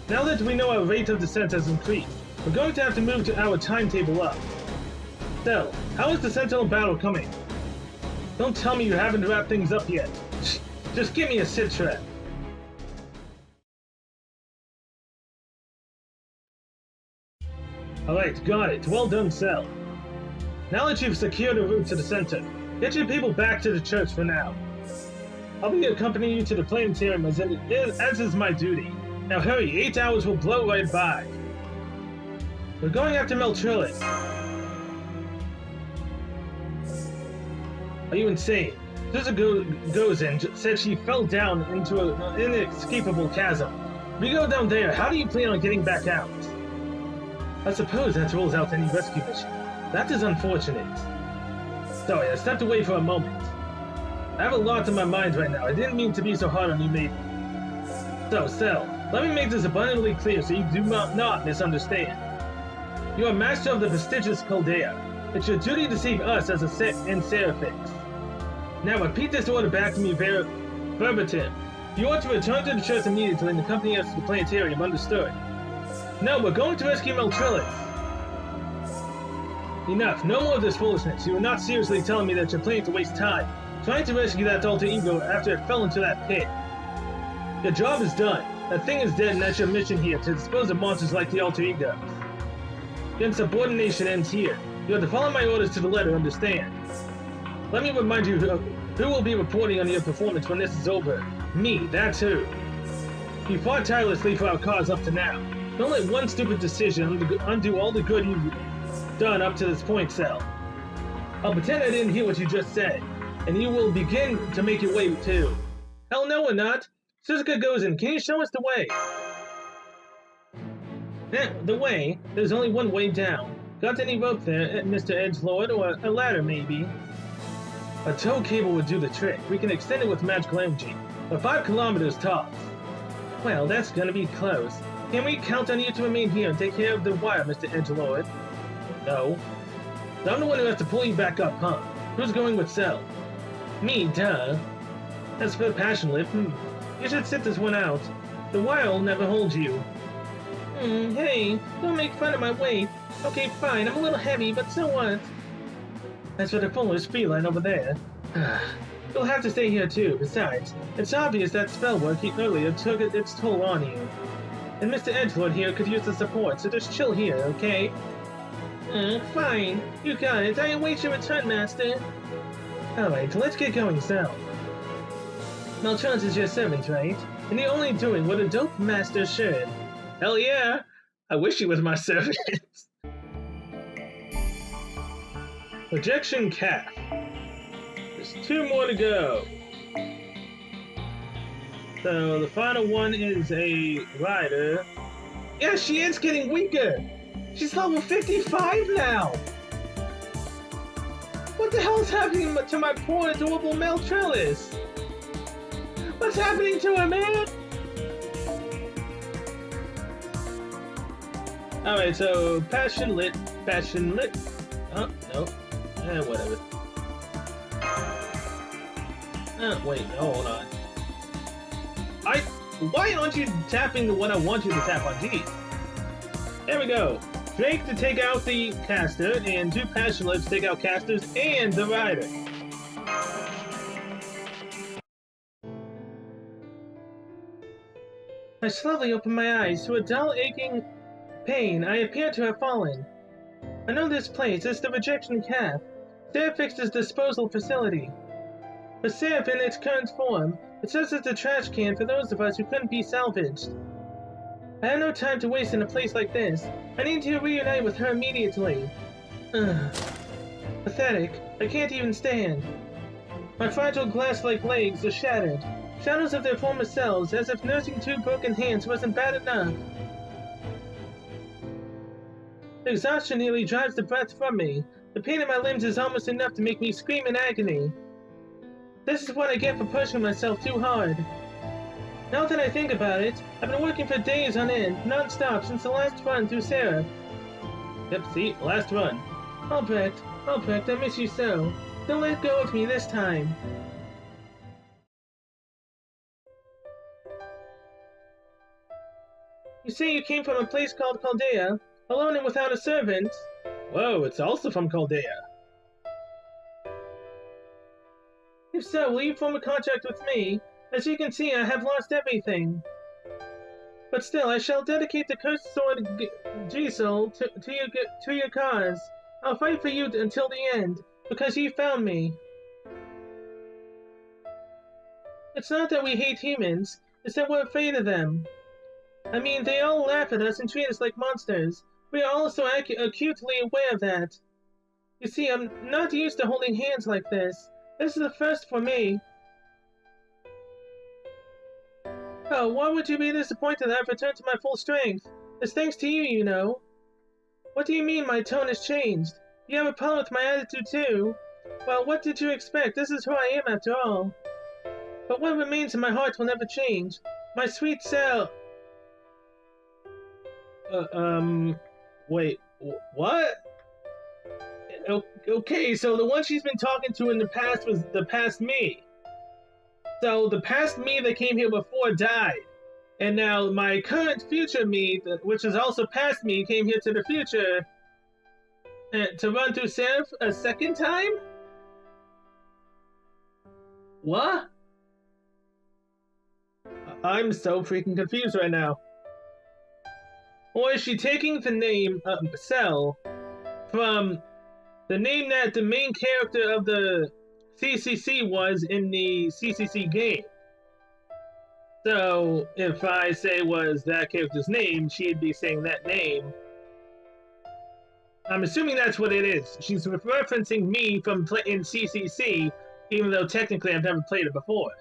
Now that we know our rate of descent has increased, we're going to have to move our timetable up. So, how is the Sentinel battle coming? Don't tell me you haven't wrapped things up yet. Just give me a sit trap. Alright, got it. Well done, Cell. Now that you've secured a route to the center, get your people back to the church for now. I'll be accompanying you to the planetarium as is my duty. Now hurry, 8 hours will blow right by. We're going after Meltrillis. Are you insane? Susa goes in, said she fell down into an inescapable chasm. We go down there, how do you plan on getting back out? I suppose that rules out any rescue mission. That is unfortunate. Sorry, I stepped away for a moment. I have a lot on my mind right now. I didn't mean to be so hard on you, maybe. So, Cell, let me make this abundantly clear so you do not misunderstand. You are master of the prestigious Caldea. It's your duty to save us as a set and Seraphix. Now repeat this order back to me verbatim. You are to return to the church immediately and accompany us to the planetarium, understood? No, we're going to rescue Meltrillis. Enough, no more of this foolishness. You are not seriously telling me that you're planning to waste time trying to rescue that alter ego after it fell into that pit. Your job is done. That thing is dead and that's your mission here, to dispose of monsters like the alter egos. Your insubordination ends here. You have to follow my orders to the letter, understand? Let me remind you who will be reporting on your performance when this is over. Me, that's who. You fought tirelessly for our cause up to now. Don't let one stupid decision undo all the good you've done up to this point, Cell. I'll pretend I didn't hear what you just said, and you will begin to make your way too. Hell no, we're not. Suzuka Gozen, can you show us the way? The way? There's only one way down. Got any rope there, Mr. Edgelord, or a ladder maybe? A tow cable would do the trick. We can extend it with magical energy, but 5 kilometers tops. Well, that's gonna be close. Can we count on you to remain here and take care of the wire, Mr. Edgelord? No. I'm the one who has to pull you back up, huh? Who's going with Cell? Me, duh. As for Passionate, you should sit this one out. The wire will never hold you. Hey, don't make fun of my weight. Okay, fine, I'm a little heavy, but so what? As for the foolish feline over there, you'll have to stay here too. Besides, it's obvious that spell work earlier took its toll on you. And Mr. Edgelord here could use the support, so just chill here, okay? Fine. You got it. I await your return, Master. Alright, let's get going, Cell. Maltrance is your servant, right? And you're only doing what a dope master should. Hell yeah! I wish he was my servant. Projection Calf. There's 2 more to go. So the final one is a rider. Yeah, she is getting weaker. She's level 55 now. What the hell is happening to my poor adorable Maltrellis? What's happening to her, man? Alright, so passionate. Oh, no. Whatever. Wait, no, hold on. Why aren't you tapping the one I want you to tap on? Geez. There we go. Drake to take out the caster, and 2 passionate to take out casters and the rider. I slowly open my eyes to a dull, aching pain. I appear to have fallen. I know this place. It's the rejection calf. Serapix's disposal facility. For Seraph in its current form, it serves as a trash can for those of us who couldn't be salvaged. I have no time to waste in a place like this. I need to reunite with her immediately. Pathetic. I can't even stand. My fragile glass-like legs are shattered. Shadows of their former selves, as if nursing 2 broken hands wasn't bad enough. Exhaustion nearly drives the breath from me. The pain in my limbs is almost enough to make me scream in agony. This is what I get for pushing myself too hard. Now that I think about it, I've been working for days on end, non-stop, since the last run through Sarah. Yep, see? Last run. Albrecht, I miss you so. Don't let go of me this time. You say you came from a place called Chaldea, alone and without a servant. Whoa, it's also from Chaldea. If so, will you form a contract with me? As you can see, I have lost everything. But still, I shall dedicate the cursed sword Gisel to your cause. I'll fight for you until the end, because you found me. It's not that we hate humans, it's that we're afraid of them. I mean, they all laugh at us and treat us like monsters. We are also acutely aware of that. You see, I'm not used to holding hands like this. This is the first for me. Oh, why would you be disappointed that I've returned to my full strength? It's thanks to you, you know. What do you mean my tone has changed? You have a problem with my attitude too? Well, what did you expect? This is who I am after all. But what remains in my heart will never change. My sweet self. Wait, what? Okay, so the one she's been talking to in the past was the past me. So the past me that came here before died. And now my current future me, which is also past me, came here to the future to run through Seraph a second time? What? I'm so freaking confused right now. Or is she taking the name, Cell, from the name that the main character of the CCC was in the CCC game. So if I say was that character's name, she'd be saying that name. I'm assuming that's what it is. She's referencing me from in CCC, even though technically I've never played it before.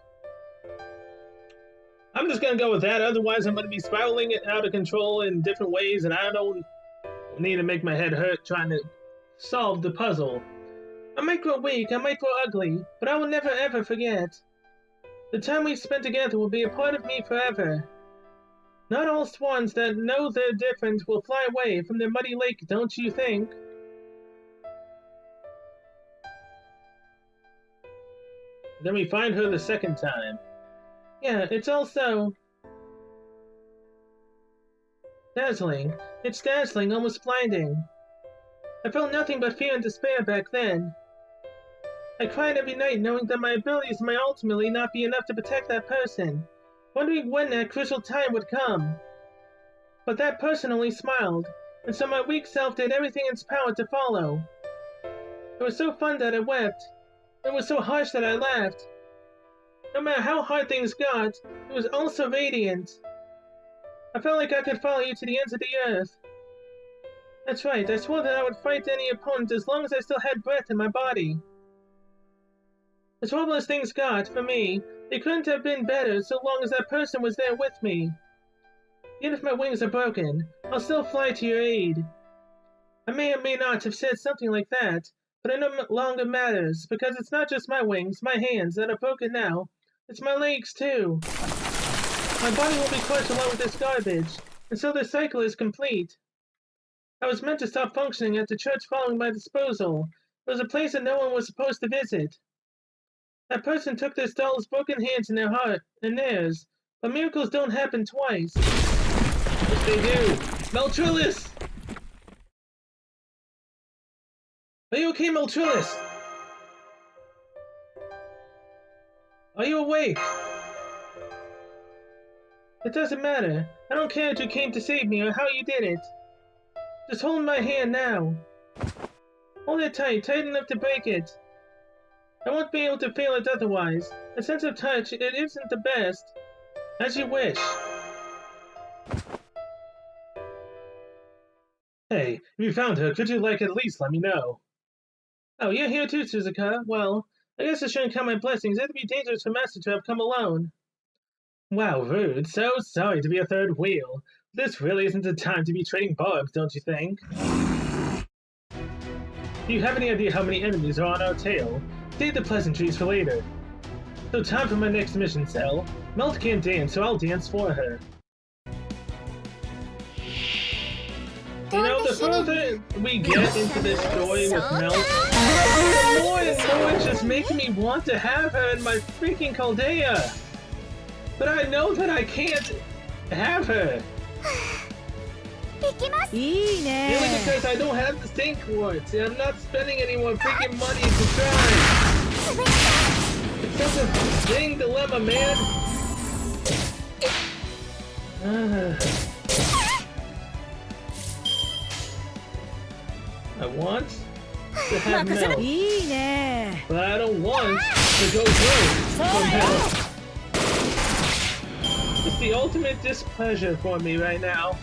I'm just gonna go with that, otherwise I'm gonna be spiraling it out of control in different ways, and I don't need to make my head hurt trying to solve the puzzle. I might grow weak, I might grow ugly, but I will never ever forget. The time we spent together will be a part of me forever. Not all swans that know they're different will fly away from their muddy lake, don't you think? Then we find her the second time. Yeah, it's also dazzling. It's dazzling, almost blinding. I felt nothing but fear and despair back then. I cried every night knowing that my abilities might ultimately not be enough to protect that person, wondering when that crucial time would come. But that person only smiled, and so my weak self did everything in its power to follow. It was so fun that I wept. It was so harsh that I laughed. No matter how hard things got, it was also radiant. I felt like I could follow you to the ends of the earth. That's right, I swore that I would fight any opponent as long as I still had breath in my body. As horrible as things got, for me, they couldn't have been better so long as that person was there with me. Even if my wings are broken, I'll still fly to your aid. I may or may not have said something like that, but it no longer matters, because it's not just my wings, my hands, that are broken now. It's my legs, too. My body will be crushed along with this garbage, and so the cycle is complete. I was meant to stop functioning at the church following my disposal. It was a place that no one was supposed to visit. That person took this doll's broken hands in their heart, and theirs, but miracles don't happen twice. Yes, they do. Meltrillis! Are you okay, Meltrillis? Are you awake? It doesn't matter. I don't care if you came to save me or how you did it. Just hold my hand now. Hold it tight, tight enough to break it. I won't be able to feel it otherwise. A sense of touch, it isn't the best. As you wish. Hey, if you found her, could you, at least let me know? Oh, you're here too, Suzuka. Well, I guess I shouldn't count my blessings. It'd be dangerous for Master to have come alone. Wow, rude. So sorry to be a third wheel. This really isn't the time to be trading barbs, don't you think? Do you have any idea how many enemies are on our tail? Save the pleasantries for later. So time for my next mission, Cell. Melt can't dance, so I'll dance for her. You know, the further we get into this story with Melt, the more and more it's just making me want to have her in my freaking Caldea. But I know that I can't have her. Mainly because I don't have the sync wards, and I'm not spending any more freaking money to try. It's such a dang dilemma, man. I want to have Melt, but I don't want to go through from Melt. It's the ultimate displeasure for me right now.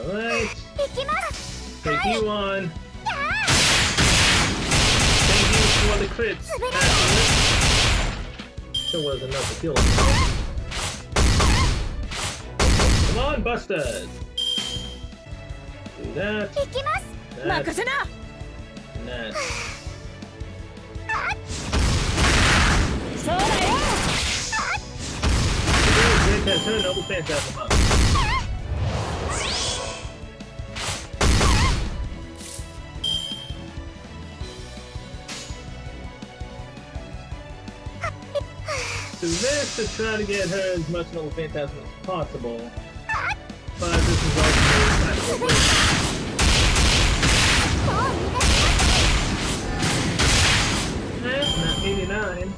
Alright. Take you on. Thank you for the crits. There was enough to kill him. Come on, Busters! Do that. That. And that. Great has her noble phantasm up. do this to try to get her as much Noble Phantasm as possible. But this is ultimately not 89.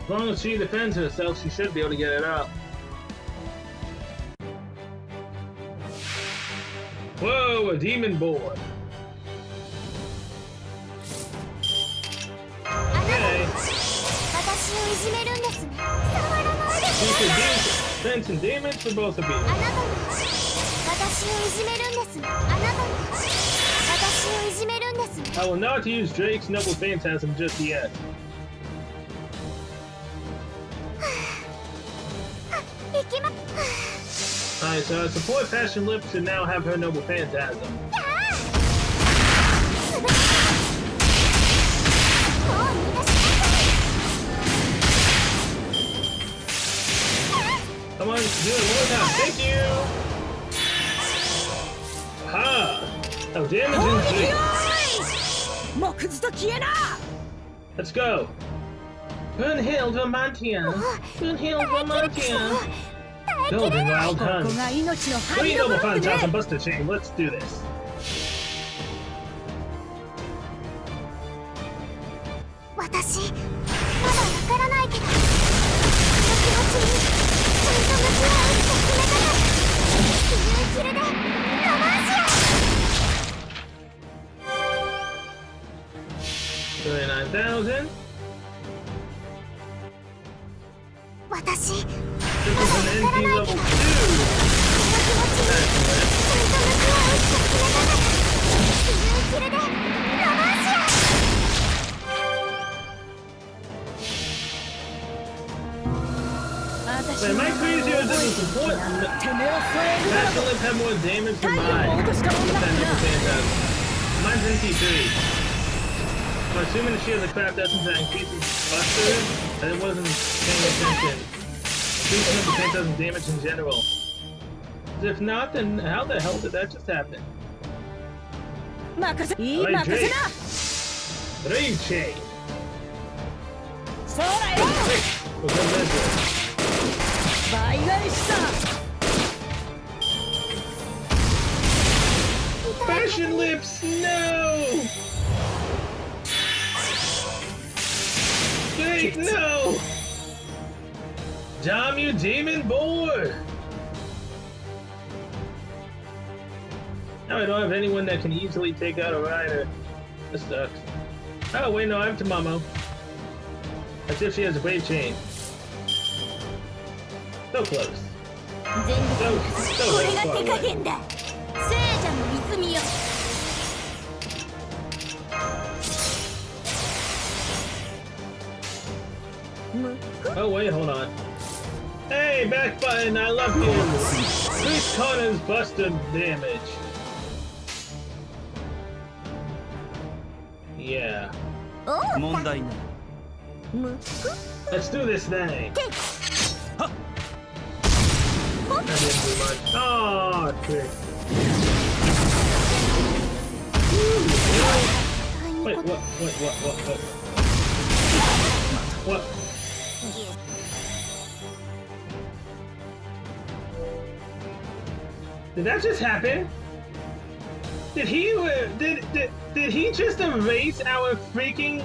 As long as she defends herself, she should be able to get it up. Whoa, a demon boy. Okay. Defense and damage for both of you. I will not use Drake's Noble Phantasm just yet. Alright, so our support Fashion Lip should now have her Noble Phantasm. Come on, do it one more time. Thank you! Ha! Oh, damage in Let's go! Unhealed Vermontia! Unhealed Vermontia! Golden Wild Hunt! 3 Noble Phantasm Buster Chain, let's do this! $39,000. This is an NP level 2. Man, my crazy or this is important. Fashion Lip have more damage than mine. Mine's NP3. I'm assuming that she has a craft essence that increases buster, and it wasn't paying attention. Increasing the Phantasm damage in general. If not, then how the hell did that just happen? Alright, Drake. Rage Chain. With her measure. Fashion Lips, no! Drake, no! Damn you, demon boy! Now I don't have anyone that can easily take out a rider. This sucks. Oh, wait, no, I have Tamamo. As if she has a Brave Chain. So close. So far away. Oh wait, hold on. Hey, back button, I love you! Increase Connor's buster damage. Yeah. Let's do this thing. That didn't do much. Oh, trick. Wait, what? What? Did that just happen? Did he did he just erase our freaking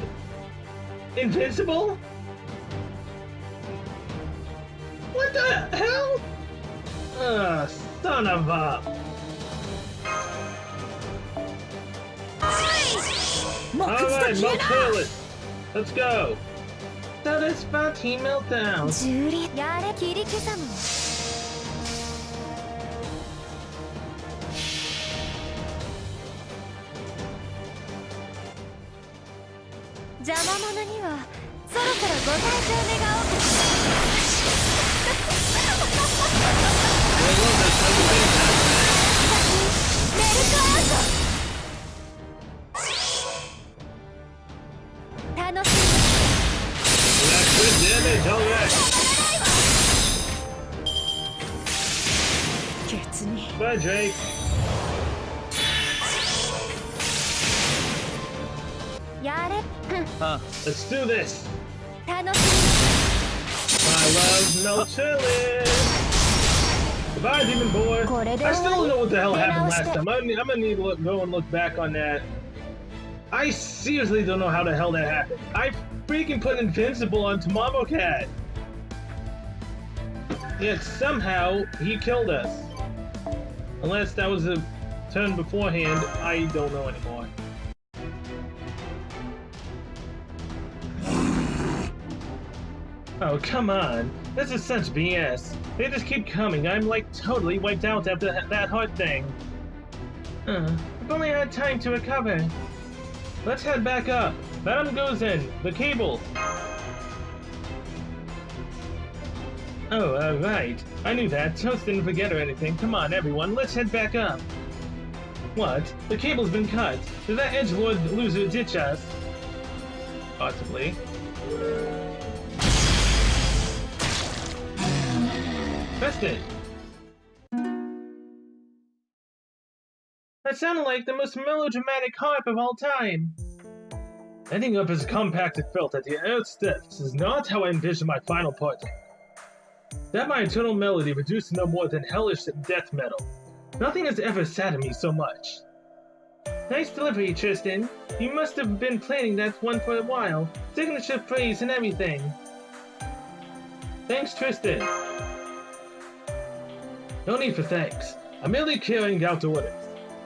invincible? What the hell? Son of a... Alright, Mo Fearless. Let's go. Satisfy Team Meltdown. Bye, Drake. Let's do this. I love no chillin'. Goodbye, demon boy. I still don't know what the hell happened last time. I'm gonna need to go and look back on that. I seriously don't know how the hell that happened. I freaking put Invincible on Tamamo Cat. Yet somehow he killed us. Unless that was a turn beforehand, I don't know anymore. Oh, come on. This is such BS. They just keep coming. I'm like totally wiped out after that heart thing. If only I had time to recover. Let's head back up. Madam goes in. The cable. Oh, right. I knew that. Toast didn't forget or anything. Come on, everyone. Let's head back up. What? The cable's been cut. Did that edgelord loser ditch us? Possibly. Pressed it. That sounded like the most melodramatic harp of all time. Ending up as compacted filth at the Earth's steps is not how I envision my final parting. That my eternal melody reduced to no more than hellish death metal. Nothing has ever saddened me so much. Nice delivery, Tristan. You must have been planning that one for a while. Signature phrase and everything. Thanks, Tristan. No need for thanks. I'm merely carrying out orders.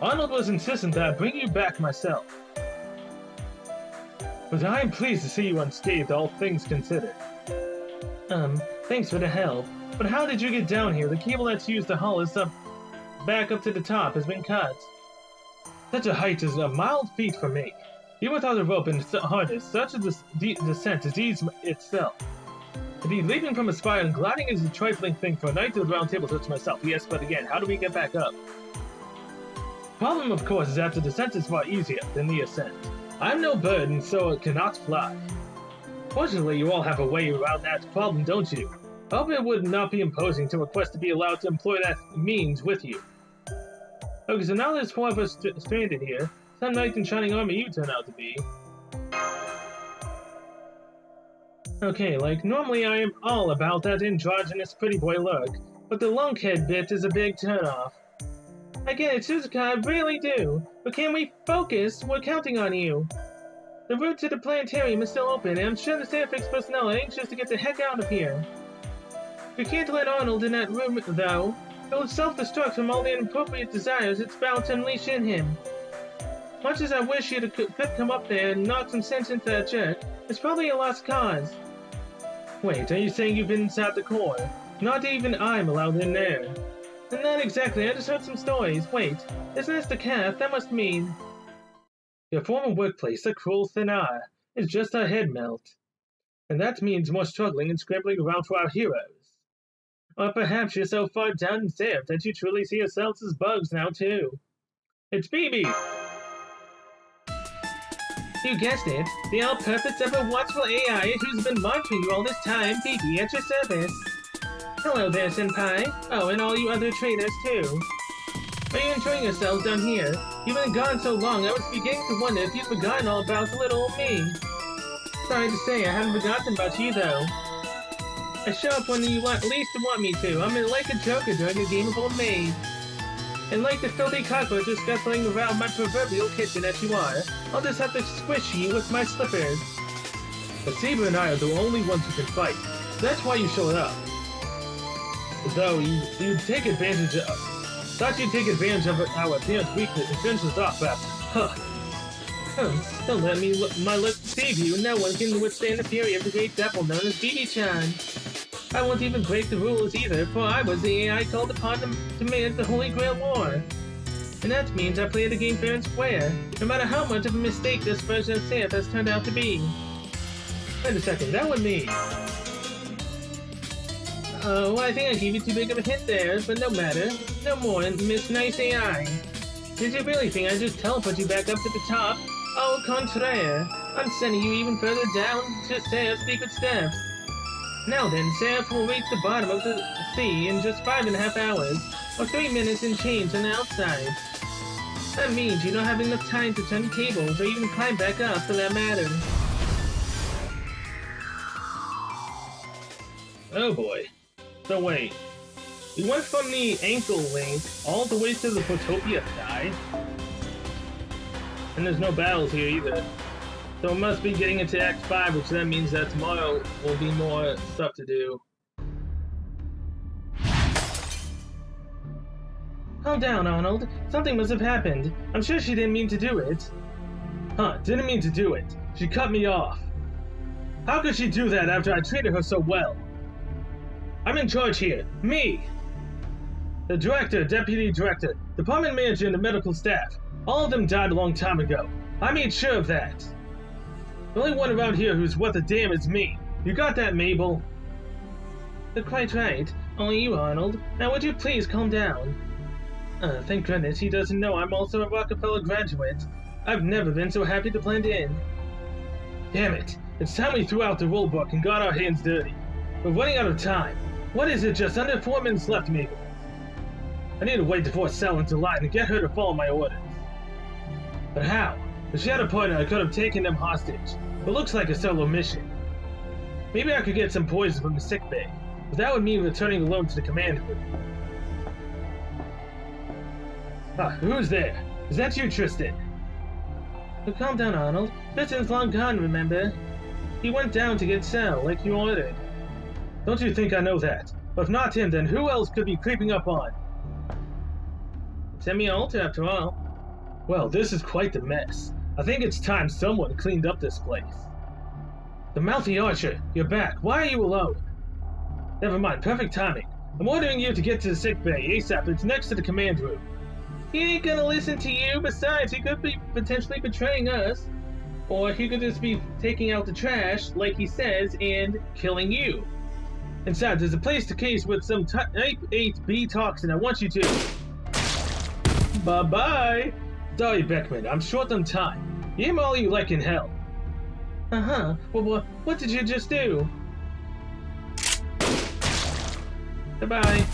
Arnold was insistent that I bring you back myself. But I am pleased to see you unscathed, all things considered. Thanks for the help. But how did you get down here? The cable that's used to haul us up, back up to the top has been cut. Such a height is a mild feat for me. Even without a rope and harness, such a descent is ease itself. Indeed, leaping from a spire and gliding is a trifling thing for a knight of the round table such as myself. Yes, but again, how do we get back up? Problem, of course, is that the descent is far easier than the ascent. I'm no bird, and so it cannot fly. Fortunately, you all have a way around that problem, don't you? I hope it would not be imposing to request to be allowed to employ that means with you. Okay, so now there's 4 of us stranded here. Some knight in shining armor you turn out to be. Okay, like, normally I am all about that androgynous pretty boy look, but the lunkhead bit is a big turnoff. I get it, Suzuka, I really do. But can we focus? We're counting on you. The route to the planetarium is still open, and I'm sure the Sandfix personnel are anxious to get the heck out of here. We can't let Arnold in that room, though. It will self-destruct from all the inappropriate desires it's bound to unleash in him. Much as I wish you could come up there and knock some sense into that jerk, it's probably a lost cause. Wait, are you saying you've been inside the core? Not even I'm allowed in there. Not exactly, I just heard some stories. Wait, isn't this the calf? That must mean... Your former workplace, the cruel Thanar, is just a head melt. And that means more struggling and scrambling around for our heroes. Or perhaps you're so far down in Zerf that you truly see yourselves as bugs now, too. It's BB! You guessed it, the all-purpose ever-watchful AI who's been monitoring you all this time, BB at your service. Hello there, Senpai. Oh, and all you other trainers, too. Are you enjoying yourselves down here? You've been gone so long, I was beginning to wonder if you'd forgotten all about little old me. Sorry to say, I haven't forgotten about you, though. I show up when you least want me to. I'm like a joker during a game of old maid. And like the filthy cockroaches scuttling around my proverbial kitchen as you are, I'll just have to squish you with my slippers. But Saber and I are the only ones who can fight. That's why you showed up. Though you take advantage of... Thought you'd take advantage of our appearance weakness and finish us off fast. Don't let my looks deceive you. No one can withstand the fury of the great devil known as BB-chan. I won't even break the rules either, for I was the AI called upon to manage the Holy Grail War. And that means I play the game fair and square, no matter how much of a mistake this version of Seth has turned out to be. Wait a second, that would mean... Oh, I think I gave you too big of a hint there, but no matter. No more, Miss Nice AI. Did you really think I'd just teleport you back up to the top? Au contraire, I'm sending you even further down to Serap's secret steps. Now then, Seraph will reach the bottom of the sea in just 5.5 hours, or 3 minutes and change on the outside. That means you don't have enough time to turn cables or even climb back up for that matter. Oh boy. So wait. We went from the ankle link all the way to the Photopia side. And there's no battles here either. So we must be getting into Act-5, which then means that tomorrow will be more stuff to do. Calm down, Arnold. Something must have happened. I'm sure she didn't mean to do it. Huh, didn't mean to do it. She cut me off. How could she do that after I treated her so well? I'm in charge here. Me! The director, deputy director, department manager, and the medical staff. All of them died a long time ago. I made sure of that. The only one around here who's worth a damn is me. You got that, Mabel? You're quite right. Only you, Arnold. Now would you please calm down? Thank goodness he doesn't know I'm also a Rockefeller graduate. I've never been so happy to blend in. Damn it. It's time we threw out the rule book and got our hands dirty. We're running out of time. What is it, just under 4 minutes left, Mabel? I need to wait to force Sal into line and get her to follow my orders. But how? If she had a partner, I could have taken them hostage. It looks like a solo mission. Maybe I could get some poison from the sickbay, but that would mean returning alone to the command room. Who's there? Is that you, Tristan? Oh, calm down, Arnold. Tristan's long gone, remember? He went down to get Sal, like you ordered. Don't you think I know that? But if not him, then who else could be creeping up on? Semi-alter, after all. Well, this is quite the mess. I think it's time someone cleaned up this place. The mouthy archer, you're back. Why are you alone? Never mind, perfect timing. I'm ordering you to get to the sickbay ASAP. It's next to the command room. He ain't gonna listen to you. Besides, he could be potentially betraying us. Or he could just be taking out the trash, like he says, and killing you. Besides, there's a place to case with some type 8B toxin. I want you to... Bye-bye! Sorry, Beckman, I'm short on time. Aim all you like in hell. Well, what did you just do? Goodbye.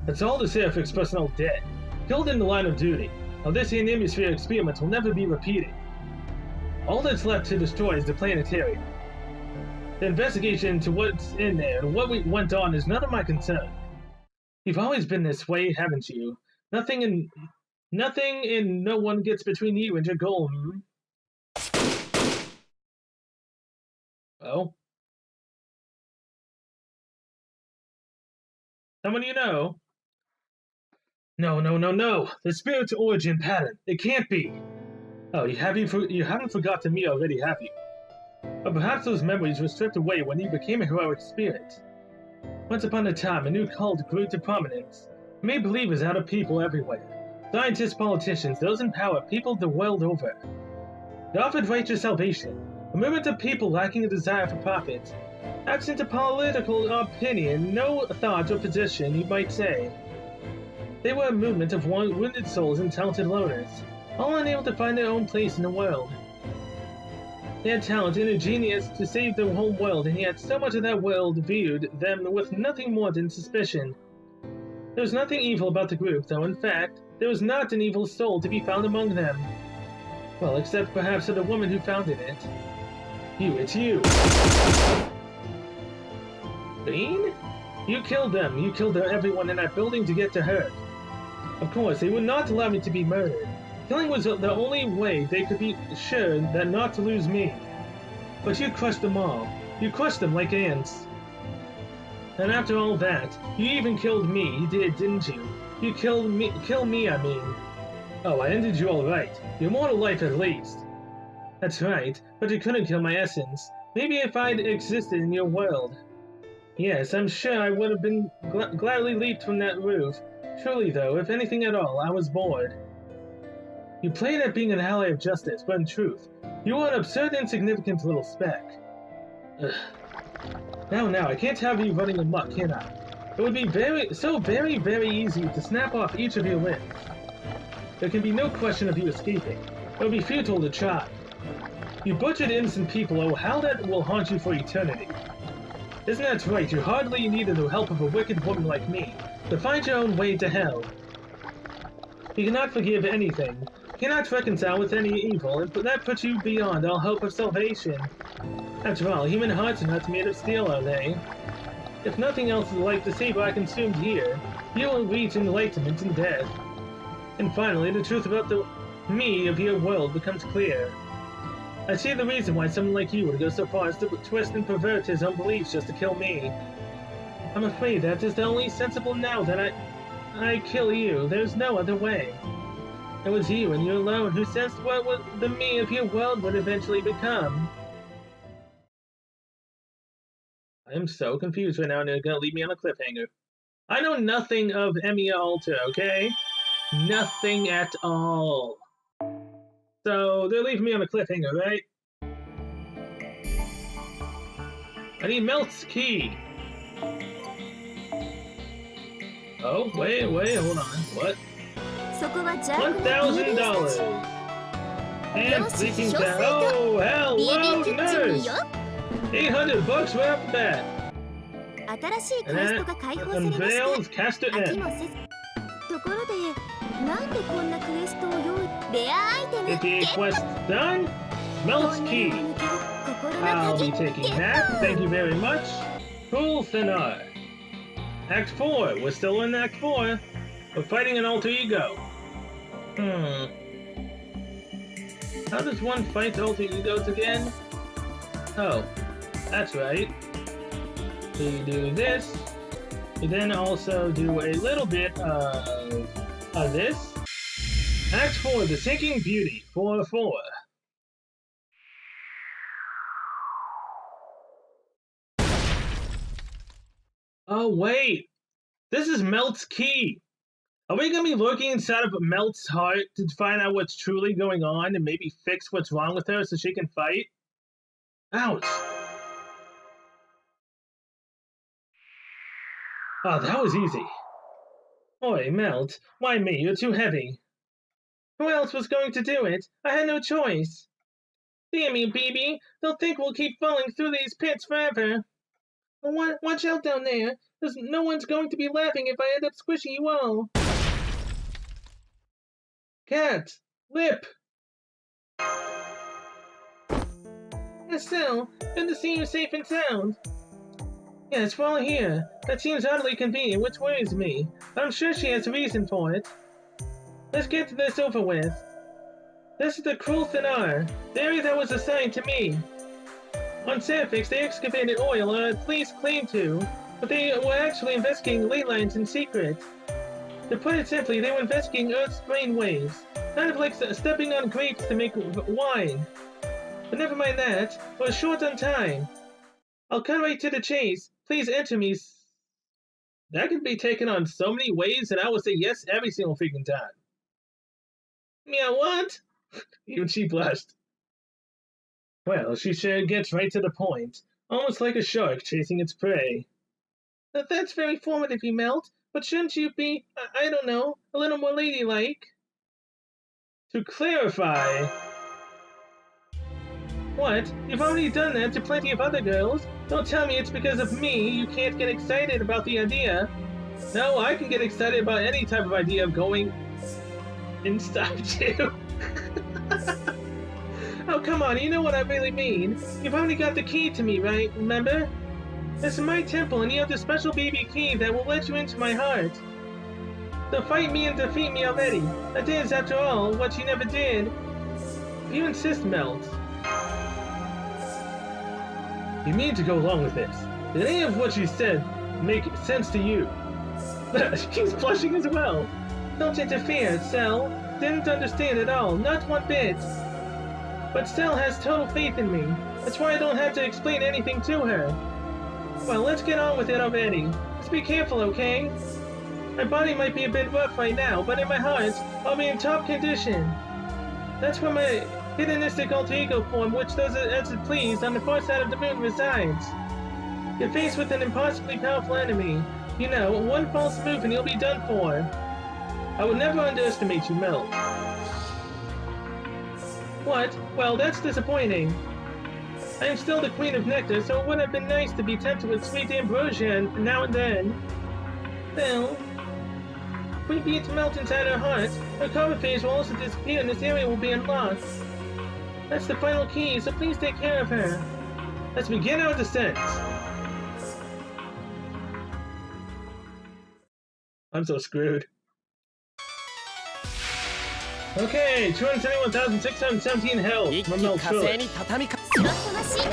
That's all the Serifix personnel dead. Killed in the line of duty. Now this hemisphere experiment will never be repeated. All that's left to destroy is the planetarium. The investigation into what's in there and what went on is none of my concern. You've always been this way, haven't you? Nothing and no one gets between you and your goal, Oh? Someone you know? No. The spirit's origin pattern. It can't be. Oh, you haven't forgotten me already, have you? But perhaps those memories were stripped away when you became a heroic spirit. Once upon a time, a new cult grew to prominence. It made believers out of people everywhere. Scientists, politicians, those in power, people the world over. They offered righteous salvation, a movement of people lacking a desire for profit. Absent a political opinion, no thought or position, you might say. They were a movement of wounded souls and talented loners, all unable to find their own place in the world. They had talent and a genius to save the whole world, and yet so much of that world viewed them with nothing more than suspicion. There was nothing evil about the group, though in fact, there was not an evil soul to be found among them. Well, except perhaps for the woman who founded it. It's you. Bean? You killed them. You killed everyone in that building to get to her. Of course, they would not allow me to be murdered. Killing was the only way they could be sure that not to lose me. But you crushed them all. You crushed them like ants. And after all that, you even killed me. You did, didn't you? You killed me, I mean. Oh, I ended you all right. Your mortal life at least. That's right, but you couldn't kill my essence. Maybe if I'd existed in your world. Yes, I'm sure I would have been gladly leaped from that roof. Truly, though, if anything at all, I was bored. You played at being an ally of justice, but in truth, you were an absurd, insignificant little speck. Ugh. Now, I can't have you running amok, can I? It would be very easy to snap off each of your limbs. There can be no question of you escaping. It would be futile to try. You butchered innocent people, oh, how that will haunt you for eternity. Isn't that right? You hardly needed the help of a wicked woman like me to find your own way to hell. You cannot forgive anything, cannot reconcile with any evil, and that puts you beyond all hope of salvation. After all, human hearts are not made of steel, are they? If nothing else is like the saber I consumed here, you will reach enlightenment and death. And finally, the truth about the me of your world becomes clear. I see the reason why someone like you would go so far as to twist and pervert his own beliefs just to kill me. I'm afraid that is the only sensible now that I kill you. There's no other way. It was you and you alone who sensed what the me of your world would eventually become. I am so confused right now and they're gonna leave me on a cliffhanger. I know nothing of Emiya Alter, okay? Nothing at all. So they're leaving me on a cliffhanger, right? I need Melt's key. Oh, wait, hold on. What? $1,000. And speaking to oh, hello, nurse. $800 right off the bat. And that unveils Caster N. Get the quest done. Melt's key. I'll be taking that. Thank you very much. Cool Thanar. Act 4. We're still in Act 4. We're fighting an alter ego. How does one fight alter egos again? Oh, that's right. We do this. We then also do a little bit of this. Act 4, The Sinking Beauty, 4-4. Oh wait, this is Melt's key. Are we gonna be looking inside of Melt's heart to find out what's truly going on and maybe fix what's wrong with her so she can fight? Ouch. Oh, that was easy. Oi, Melt, why me? You're too heavy. Who else was going to do it? I had no choice. Damn you, BB. They'll think we'll keep falling through these pits forever. Watch out down there. No one's going to be laughing if I end up squishing you all. Cat! Lip! Estelle, good to see you safe and sound. Yes, we're all here. That seems oddly convenient, which worries me. But I'm sure she has a reason for it. Let's get this over with. This is the Cruel Thanar, the area that was assigned to me. On Sapphics, they excavated oil, or at least claimed to, but they were actually investigating ley lines in secret. To put it simply, they were investigating Earth's brain waves, kind of like stepping on grapes to make wine. But never mind that, we're short on time. I'll cut right to the chase. Please enter me. That could be taken on so many ways, and I would say yes every single freaking time. Yeah, what? Even she blushed. Well, she sure gets right to the point, almost like a shark chasing its prey. That's very formative, you Melt, but shouldn't you be, I don't know, a little more ladylike? To clarify... What? You've already done that to plenty of other girls. Don't tell me it's because of me you can't get excited about the idea. No, I can get excited about any type of idea of going inside you. Oh, come on, you know what I really mean. You've already got the key to me, right? Remember? This is my temple, and you have the special BB key that will let you into my heart. So fight me and defeat me already. That is, after all, what you never did. If you insist, Melt. You mean to go along with this? Did any of what you said make sense to you? She's blushing as well. Don't interfere, Cell. Didn't understand at all, not one bit. But Cell has total faith in me. That's why I don't have to explain anything to her. Well, let's get on with it already. Just be careful, okay? My body might be a bit rough right now, but in my heart, I'll be in top condition. That's where my hedonistic alter ego form, which does it as it please, on the far side of the moon resides. You're faced with an impossibly powerful enemy. You know, one false move and you'll be done for. I would never underestimate you, Melt. What? Well, that's disappointing. I am still the Queen of Nectar, so it would have been nice to be tempted with sweet ambrosia now and then. Well, if we beat Melt inside her heart, her karma phase will also disappear and this area will be unlocked. That's the final key, so please take care of her. Let's begin our descent. I'm so screwed. Okay, 271,617 health. 一気 From no 火星 choice. に畳みかスロットマシンスター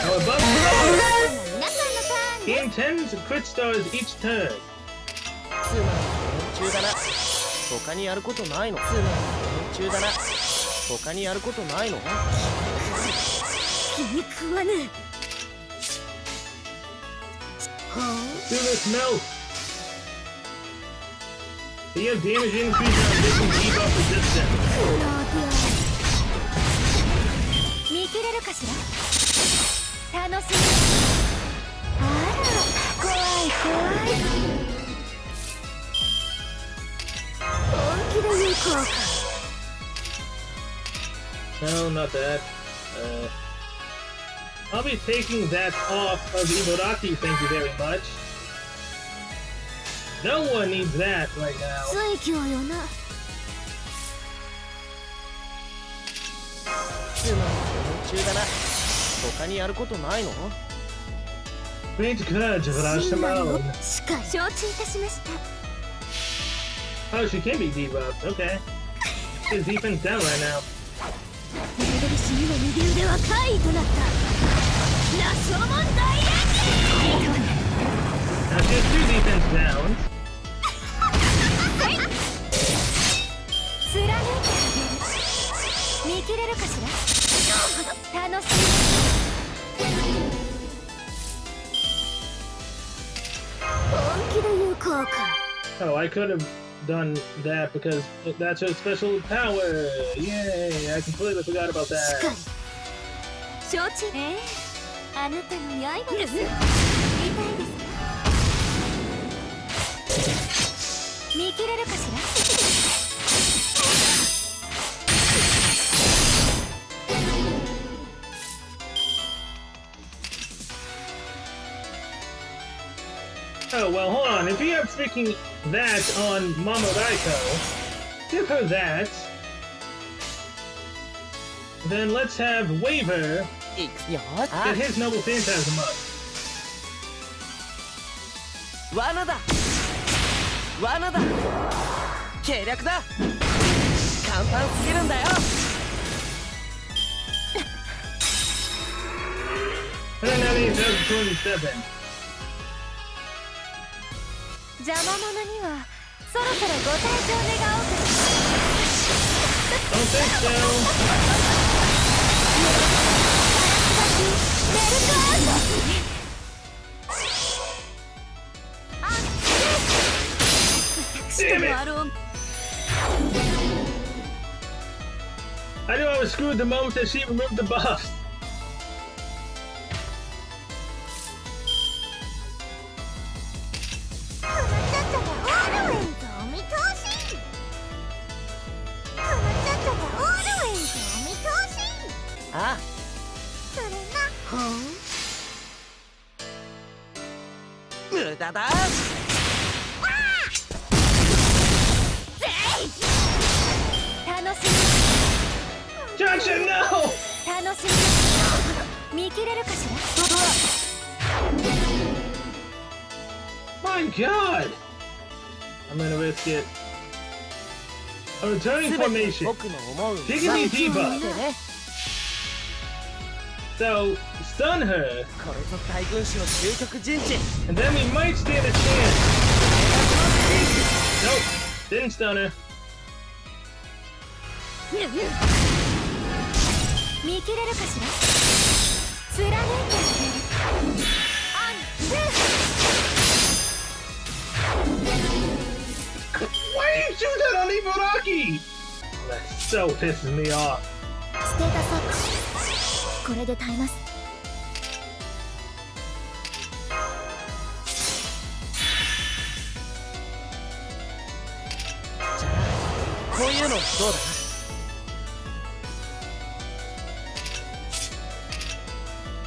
Our above ト。 below. 皆さんのターン Gain 10 crit stars each turn. ツーマンの連中だな。他にやることないの。ツーマンの連中だな。他にやることないの。気に食わぬ。 Do this melt. You have damage increase on this and debuff resistance. 見切れるかしら。楽しみ。あら、怖い怖い。本気で言う効果。 No, not that. I'll be taking that off of Ibaraki, thank you very much. No one needs that right now. 水教よな。ツーマンの連中だな。他にやることないの。 Great courage of Rashomon. しっかり承知いたしました。 Oh, she can be debuffed. Okay. His defense down right now. レベルシーの右腕は怪異となった。ナショモン大連撃。 Now she has 2 defense downs. 貫いてあげる。見切れるかしら。楽しみ。本気で言う効果。 Oh, I could have done that because that's her special power. Yay! I completely forgot about しっか that. り。承知。あなたの刃です。痛いですか。見切れるかしら。 Oh, well, hold on. If you have speaking that on Mama Raiko, give her that. Then let's have Waver いくよ。 get his Noble Phantasm up. 罠だ。罠だ。計略だ。簡単すぎるんだよ。 198,227. 邪魔者にはそろそろご退場願おうか。 Don't think so. メルカード。私ともあろう。 I knew I was screwed the moment that she removed the buffs. ああ。それな。無駄だ。 楽し Junction, no! み。楽しみ。見切れるかしら。 My God! I'm gonna risk it. A returning 全て formation. 僕の思う。 Dignity 見 debuff. てね。 So, stun her, これぞ大軍師の究極陣地。 and then we might stand a chance. Nope, didn't stun her. 見切れるかしら。貫いてあげる。Why did you do that on Ibaraki? That so pisses me off. ステータスアップ。これで耐えます。 じゃあこういうのどうだ。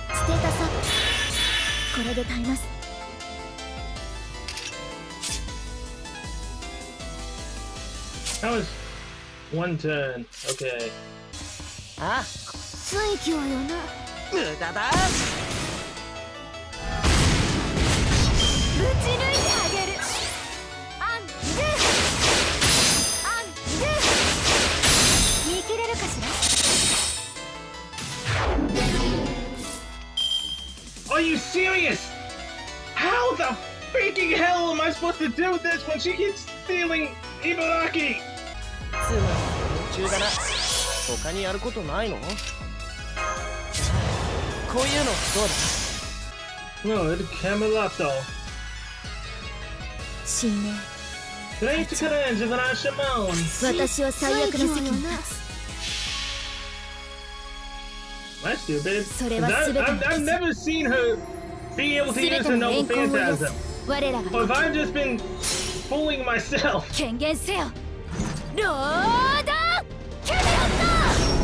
ステータスアップ。これで耐えます。 That was one turn. Okay. ああ。水教よな。無駄だ。ぶち抜いてあげる。アンドゥアンドゥ見切れるかしら。 Are you serious? How the freaking hell am I supposed to do this when she keeps stealing Ibaraki? つまり夢中だな。他にやることないの？じゃあこういうのどうだ？ No, it's Camelotto. 死ね。 Thanks to the engine that I Shimon. 私を最悪の責任だ。 That's stupid. それは全ての I've never seen her be able to use her noble phantasm. 我ら Or が if I've just been fooling myself. 権限せよ。ロードキャメロット。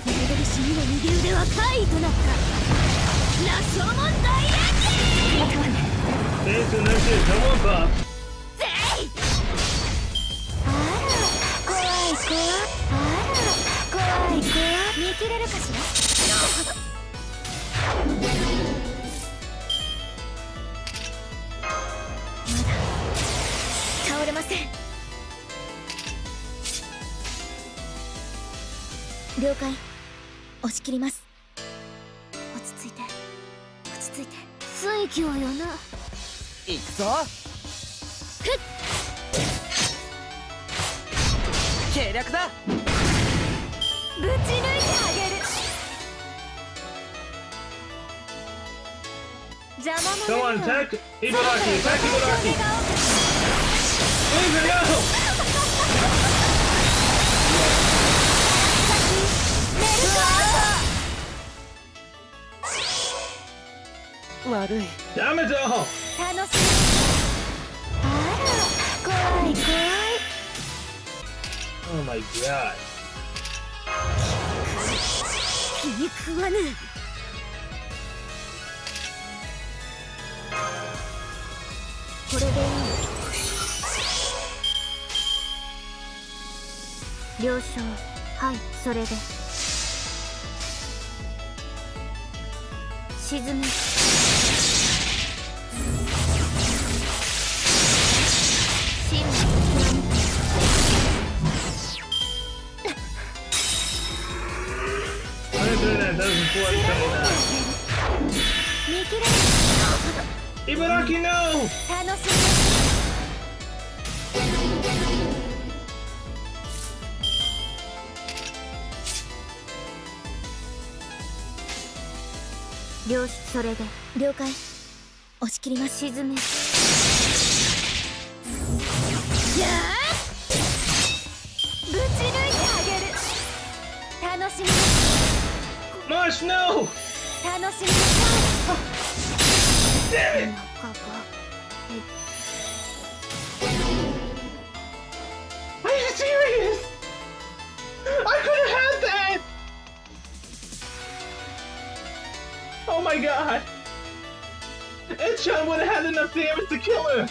私にの右腕は怪異となった。羅生門大連撃。 Thanks to that shit, come on, Buff. ぜい。あら、怖い怖い。あら、怖い怖い。見切れるかしら。まだ倒れません。了解。押し切ります。落ち着いて落ち着いて。水教よな。行くぞ。ふっ。計略だ。ぶち抜いてあげる。邪魔者 Come on, attack Ibaraki, attack Ibaraki. Leave her go! 悪い。Damn it all! 楽しみ。あら、怖い怖い。 Oh my god. 気に食わぬ。これでいい。了承。はい、それで。沈む。 That doesn't quite come out. 見切れる。 Ibaraki, no! 楽しみ。よし、それで了解。押し切ります。沈め。やあ、ぶち抜いてあげる。楽しみ。 Marsh, no! 楽しみ。 Damn it! Are you serious? I could have had that! Oh my god! Edshot would have had enough damage to kill her!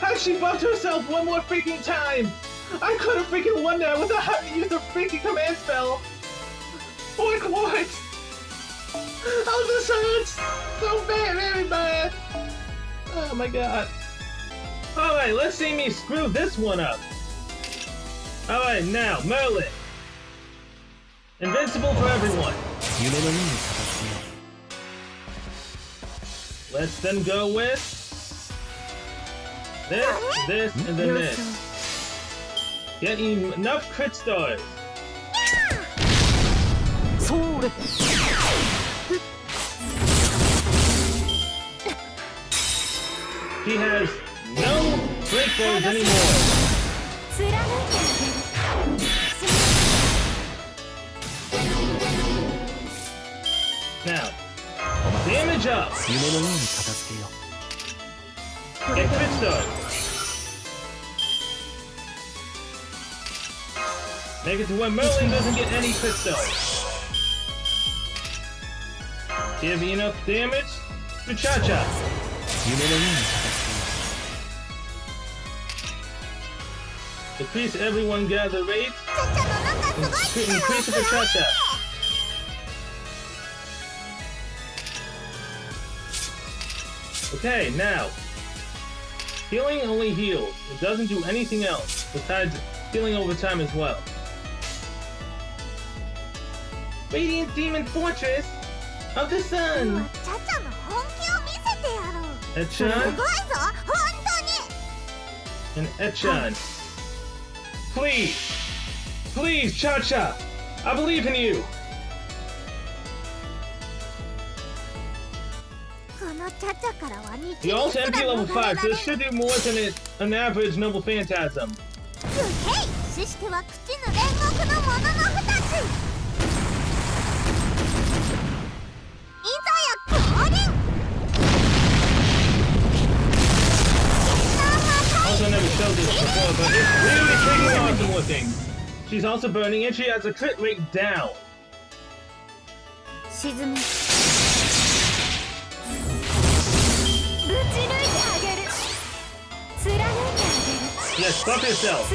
Had she buffed herself one more freaking time! I could have freaking won that without having to use her freaking command spell! Like what? Oh, this hurts so bad, very bad! Oh my god. Alright, let's see me screw this one up. Alright, now, Merlin. Invincible for everyone. Let's then go with this, and then this. Get enough crit stars. それ。 He has no break bows anymore. 貫いてあげる。 Now, damage up. 夢のように片付けよう。 Get crit stars. Make it to where Merlin doesn't get any crystal. Give enough damage to Cha-Cha. Increase everyone gather rate. Increase it for Cha-Cha. Okay, now. Healing only heals. It doesn't do anything else besides healing over time as well. Radiant Demon Fortress of the Sun! Echan? And Echan. Please! Please, Cha-Cha! I believe in you! You're also MP level 5, so it should do more than an average Noble Phantasm. Also never showed this before, but it's really taking on some more things. She's also burning and she has a crit rate down. Yes, buff yourself.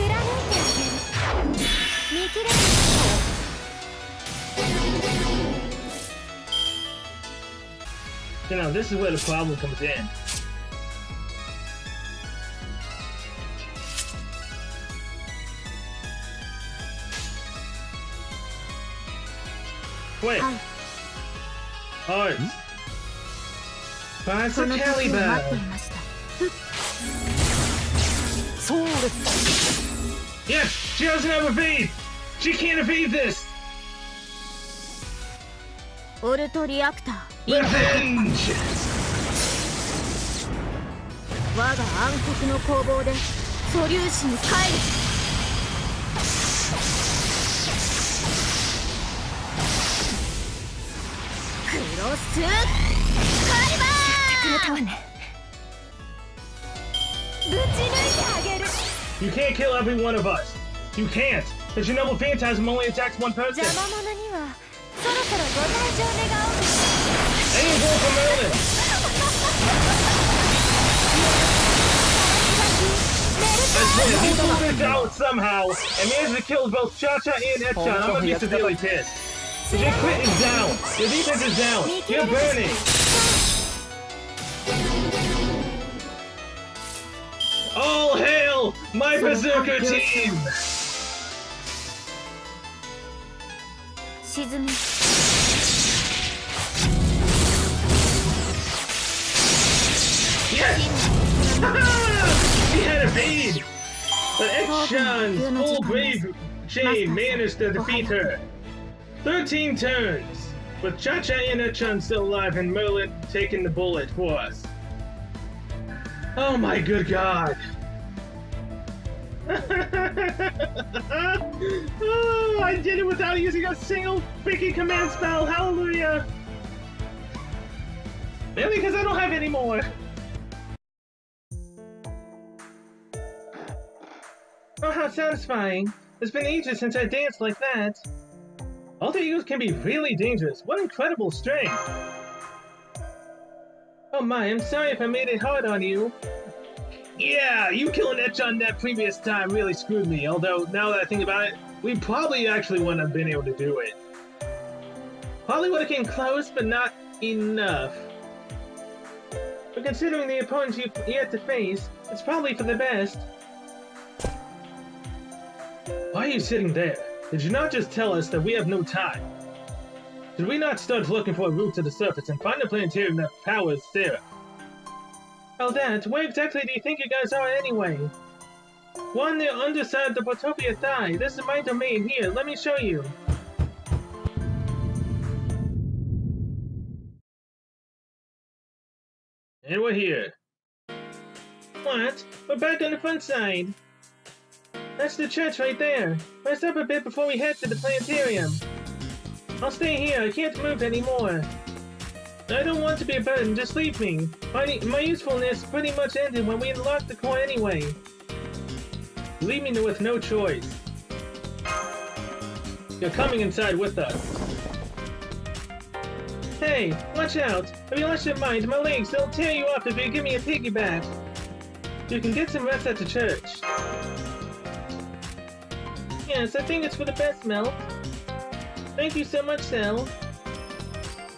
You know, this is where the problem comes in. Wait. Alright. Find some Caliber. Yes! She doesn't have evade! She can't evade this! Revenge! You can't kill every one of us. You can't, because your Noble Phantasm only attacks one person. Aim for Merlin. I swear, if you pull this out somehow and manage to kill both Cha-Cha and Echan, I'm gonna be severely pissed. Your crit is down. Your defense is down. You're burning. All hail my Berserker team! Yes! She had evade! But Echan's full brave chain managed to defeat her. 13 turns, with Cha-Cha and Echan still alive and Merlin taking the bullet for us. Oh my good god. Oh, I did it without using a single freaking command spell. Hallelujah. Mainly because I don't have any more. Oh, how satisfying. It's been ages since I danced like that. Alter egos can be really dangerous. What incredible strength. Oh my, I'm sorry if I made it hard on you. Yeah, you killing Echan that previous time really screwed me, although now that I think about it, we probably actually wouldn't have been able to do it. Probably would have came close, but not enough. But considering the opponents you had to face, it's probably for the best. Why are you sitting there? Did you not just tell us that we have no time? Did we not start looking for a route to the surface and find a planetarium that powers Sarah? Oh, that? Where exactly do you think you guys are anyway? We're on the underside of the Portopia Thigh. This is my domain here. Let me show you. And we're here. What? We're back on the front side. That's the church right there. Rest up a bit before we head to the planetarium. I'll stay here. I can't move anymore. I don't want to be a burden. Just leave me. My usefulness pretty much ended when we unlocked the core anyway. Leave me with no choice. You're coming inside with us. Hey, watch out! If you lost your mind, my legs, they'll tear you off if you give me a piggyback. You can get some rest at the church. Yes, I think it's for the best, Melt. Thank you so much, Cell.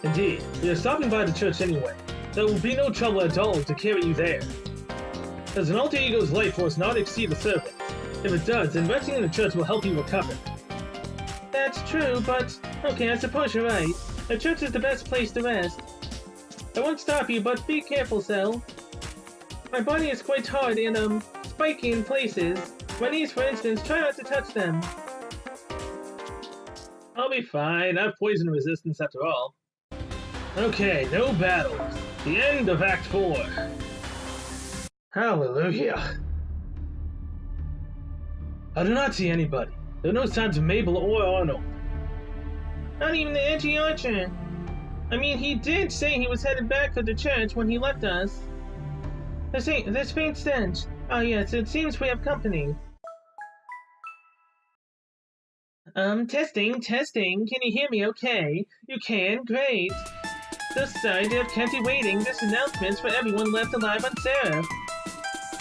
Indeed, we are stopping by the church anyway. There will be no trouble at all to carry you there. Does an alter ego's life force not exceed a servant? If it does, then resting in the church will help you recover. That's true, but... okay, I suppose you're right. The church is the best place to rest. I won't stop you, but be careful, Cell. My body is quite hard and, spiky in places. My knees, for instance, try not to touch them. I'll be fine. I have poison resistance after all. Okay, no battles. The end of Act 4. Hallelujah. I do not see anybody. There are no signs of Mabel or Arnold. Not even the edgy archer. I mean, he did say he was headed back for the church when he left us. There's faint stench. Oh yes, it seems we have company. Testing. Can you hear me okay? You can? Great. This side, I've kept you waiting. This announcement's for everyone left alive on Seraph.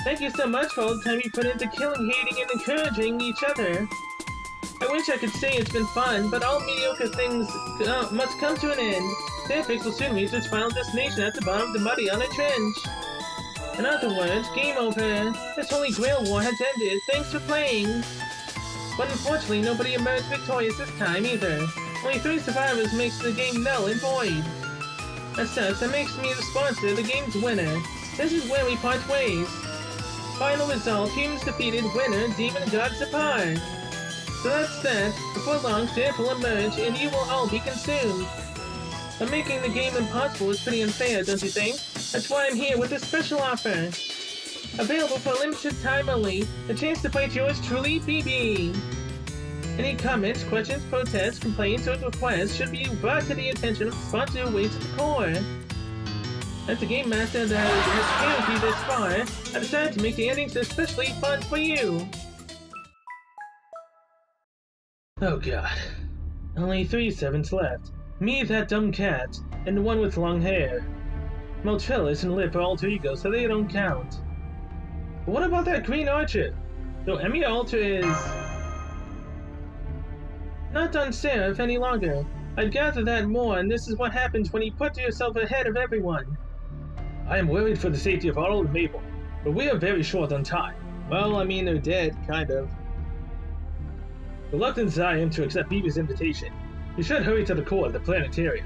Thank you so much for all the time you put into killing, hating, and encouraging each other. I wish I could say it's been fun, but all mediocre things must come to an end. Seraph will soon reach its final destination at the bottom of the muddy on a trench. In other words, game over. This Holy Grail War has ended. Thanks for playing. But unfortunately, nobody emerged victorious this time either. Only 3 survivors makes the game null and void. As such, that makes me the sponsor, the game's winner. This is where we part ways. Final result, humans defeated, winner, demon gods apart. So that's that. Before long, Seraph will emerge, and you will all be consumed. But making the game impossible is pretty unfair, don't you think? That's why I'm here with a special offer. Available for a limited time only, the chance to fight yours truly, BB. Any comments, questions, protests, complaints, or requests should be brought to the attention of the sponsor who waits at the core. As the game master that has carried you this far, I decided to make the endings especially fun for you. Oh god. Only 3 servants left. Me, that dumb cat, and the one with long hair. Moltrillis and Lip are alter egos, so they don't count. But what about that green archer? Though Emmy Alter is... not on Seraph any longer. I'd gather that more, and this is what happens when you put yourself ahead of everyone. I am worried for the safety of Arnold and Mabel, but we are very short on time. Well, I mean, they're dead, kind of. Reluctant as I am to accept Beaver's invitation, we should hurry to the core of the planetarium.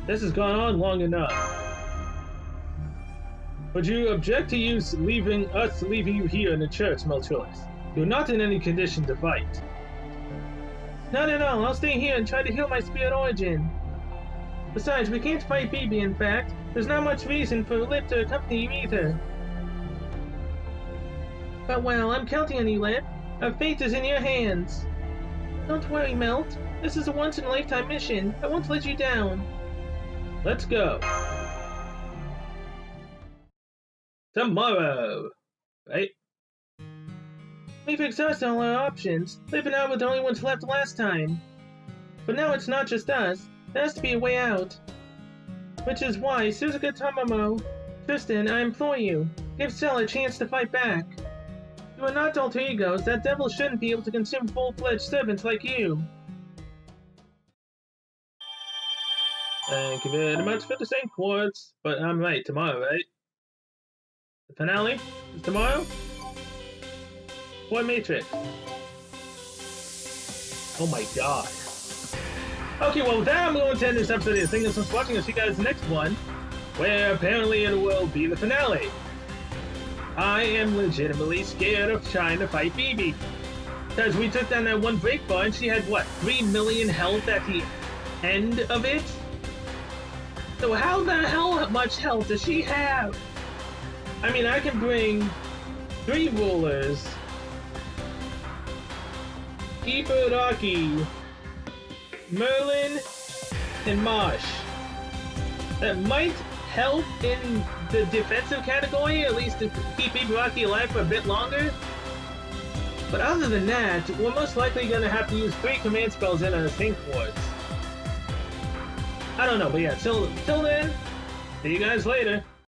This has gone on long enough. Would you object to leaving you here in the church, Moltrillis? You're not in any condition to fight. Not at all. I'll stay here and try to heal my spirit origin. Besides, we can't fight BB, in fact. There's not much reason for Lip to accompany you either. But well, I'm counting on you, Lip. Our fate is in your hands. Don't worry, Melt. This is a once-in-a-lifetime mission. I won't let you down. Let's go. Tomorrow. Right? We've exhausted all our options. Lip and I were the only ones left last time. But now it's not just us. There has to be a way out. Which is why, Suzuka Tomomo, Tristan, I implore you, give Cell a chance to fight back. You are not alter egos. That devil shouldn't be able to consume full-fledged servants like you. Thank you very much for the same quartz. But I'm right, tomorrow, right? The finale is tomorrow? What Matrix? Oh my god. Okay, well with that I'm going to end this episode here. Thank you so much for watching. I'll see you guys in the next one, where apparently it will be the finale. I am legitimately scared of trying to fight BB. Because we took down that one break bar and she had, what, 3 million health at the end of it? So how the hell much health does she have? I mean, I can bring 3 rulers, Ibaraki, Merlin, and Mosh. That might help in the defensive category, at least to keep Ibaraki alive for a bit longer. But other than that, we're most likely gonna have to use 3 command spells in a Sync Quartz. I don't know, but yeah, till then, see you guys later.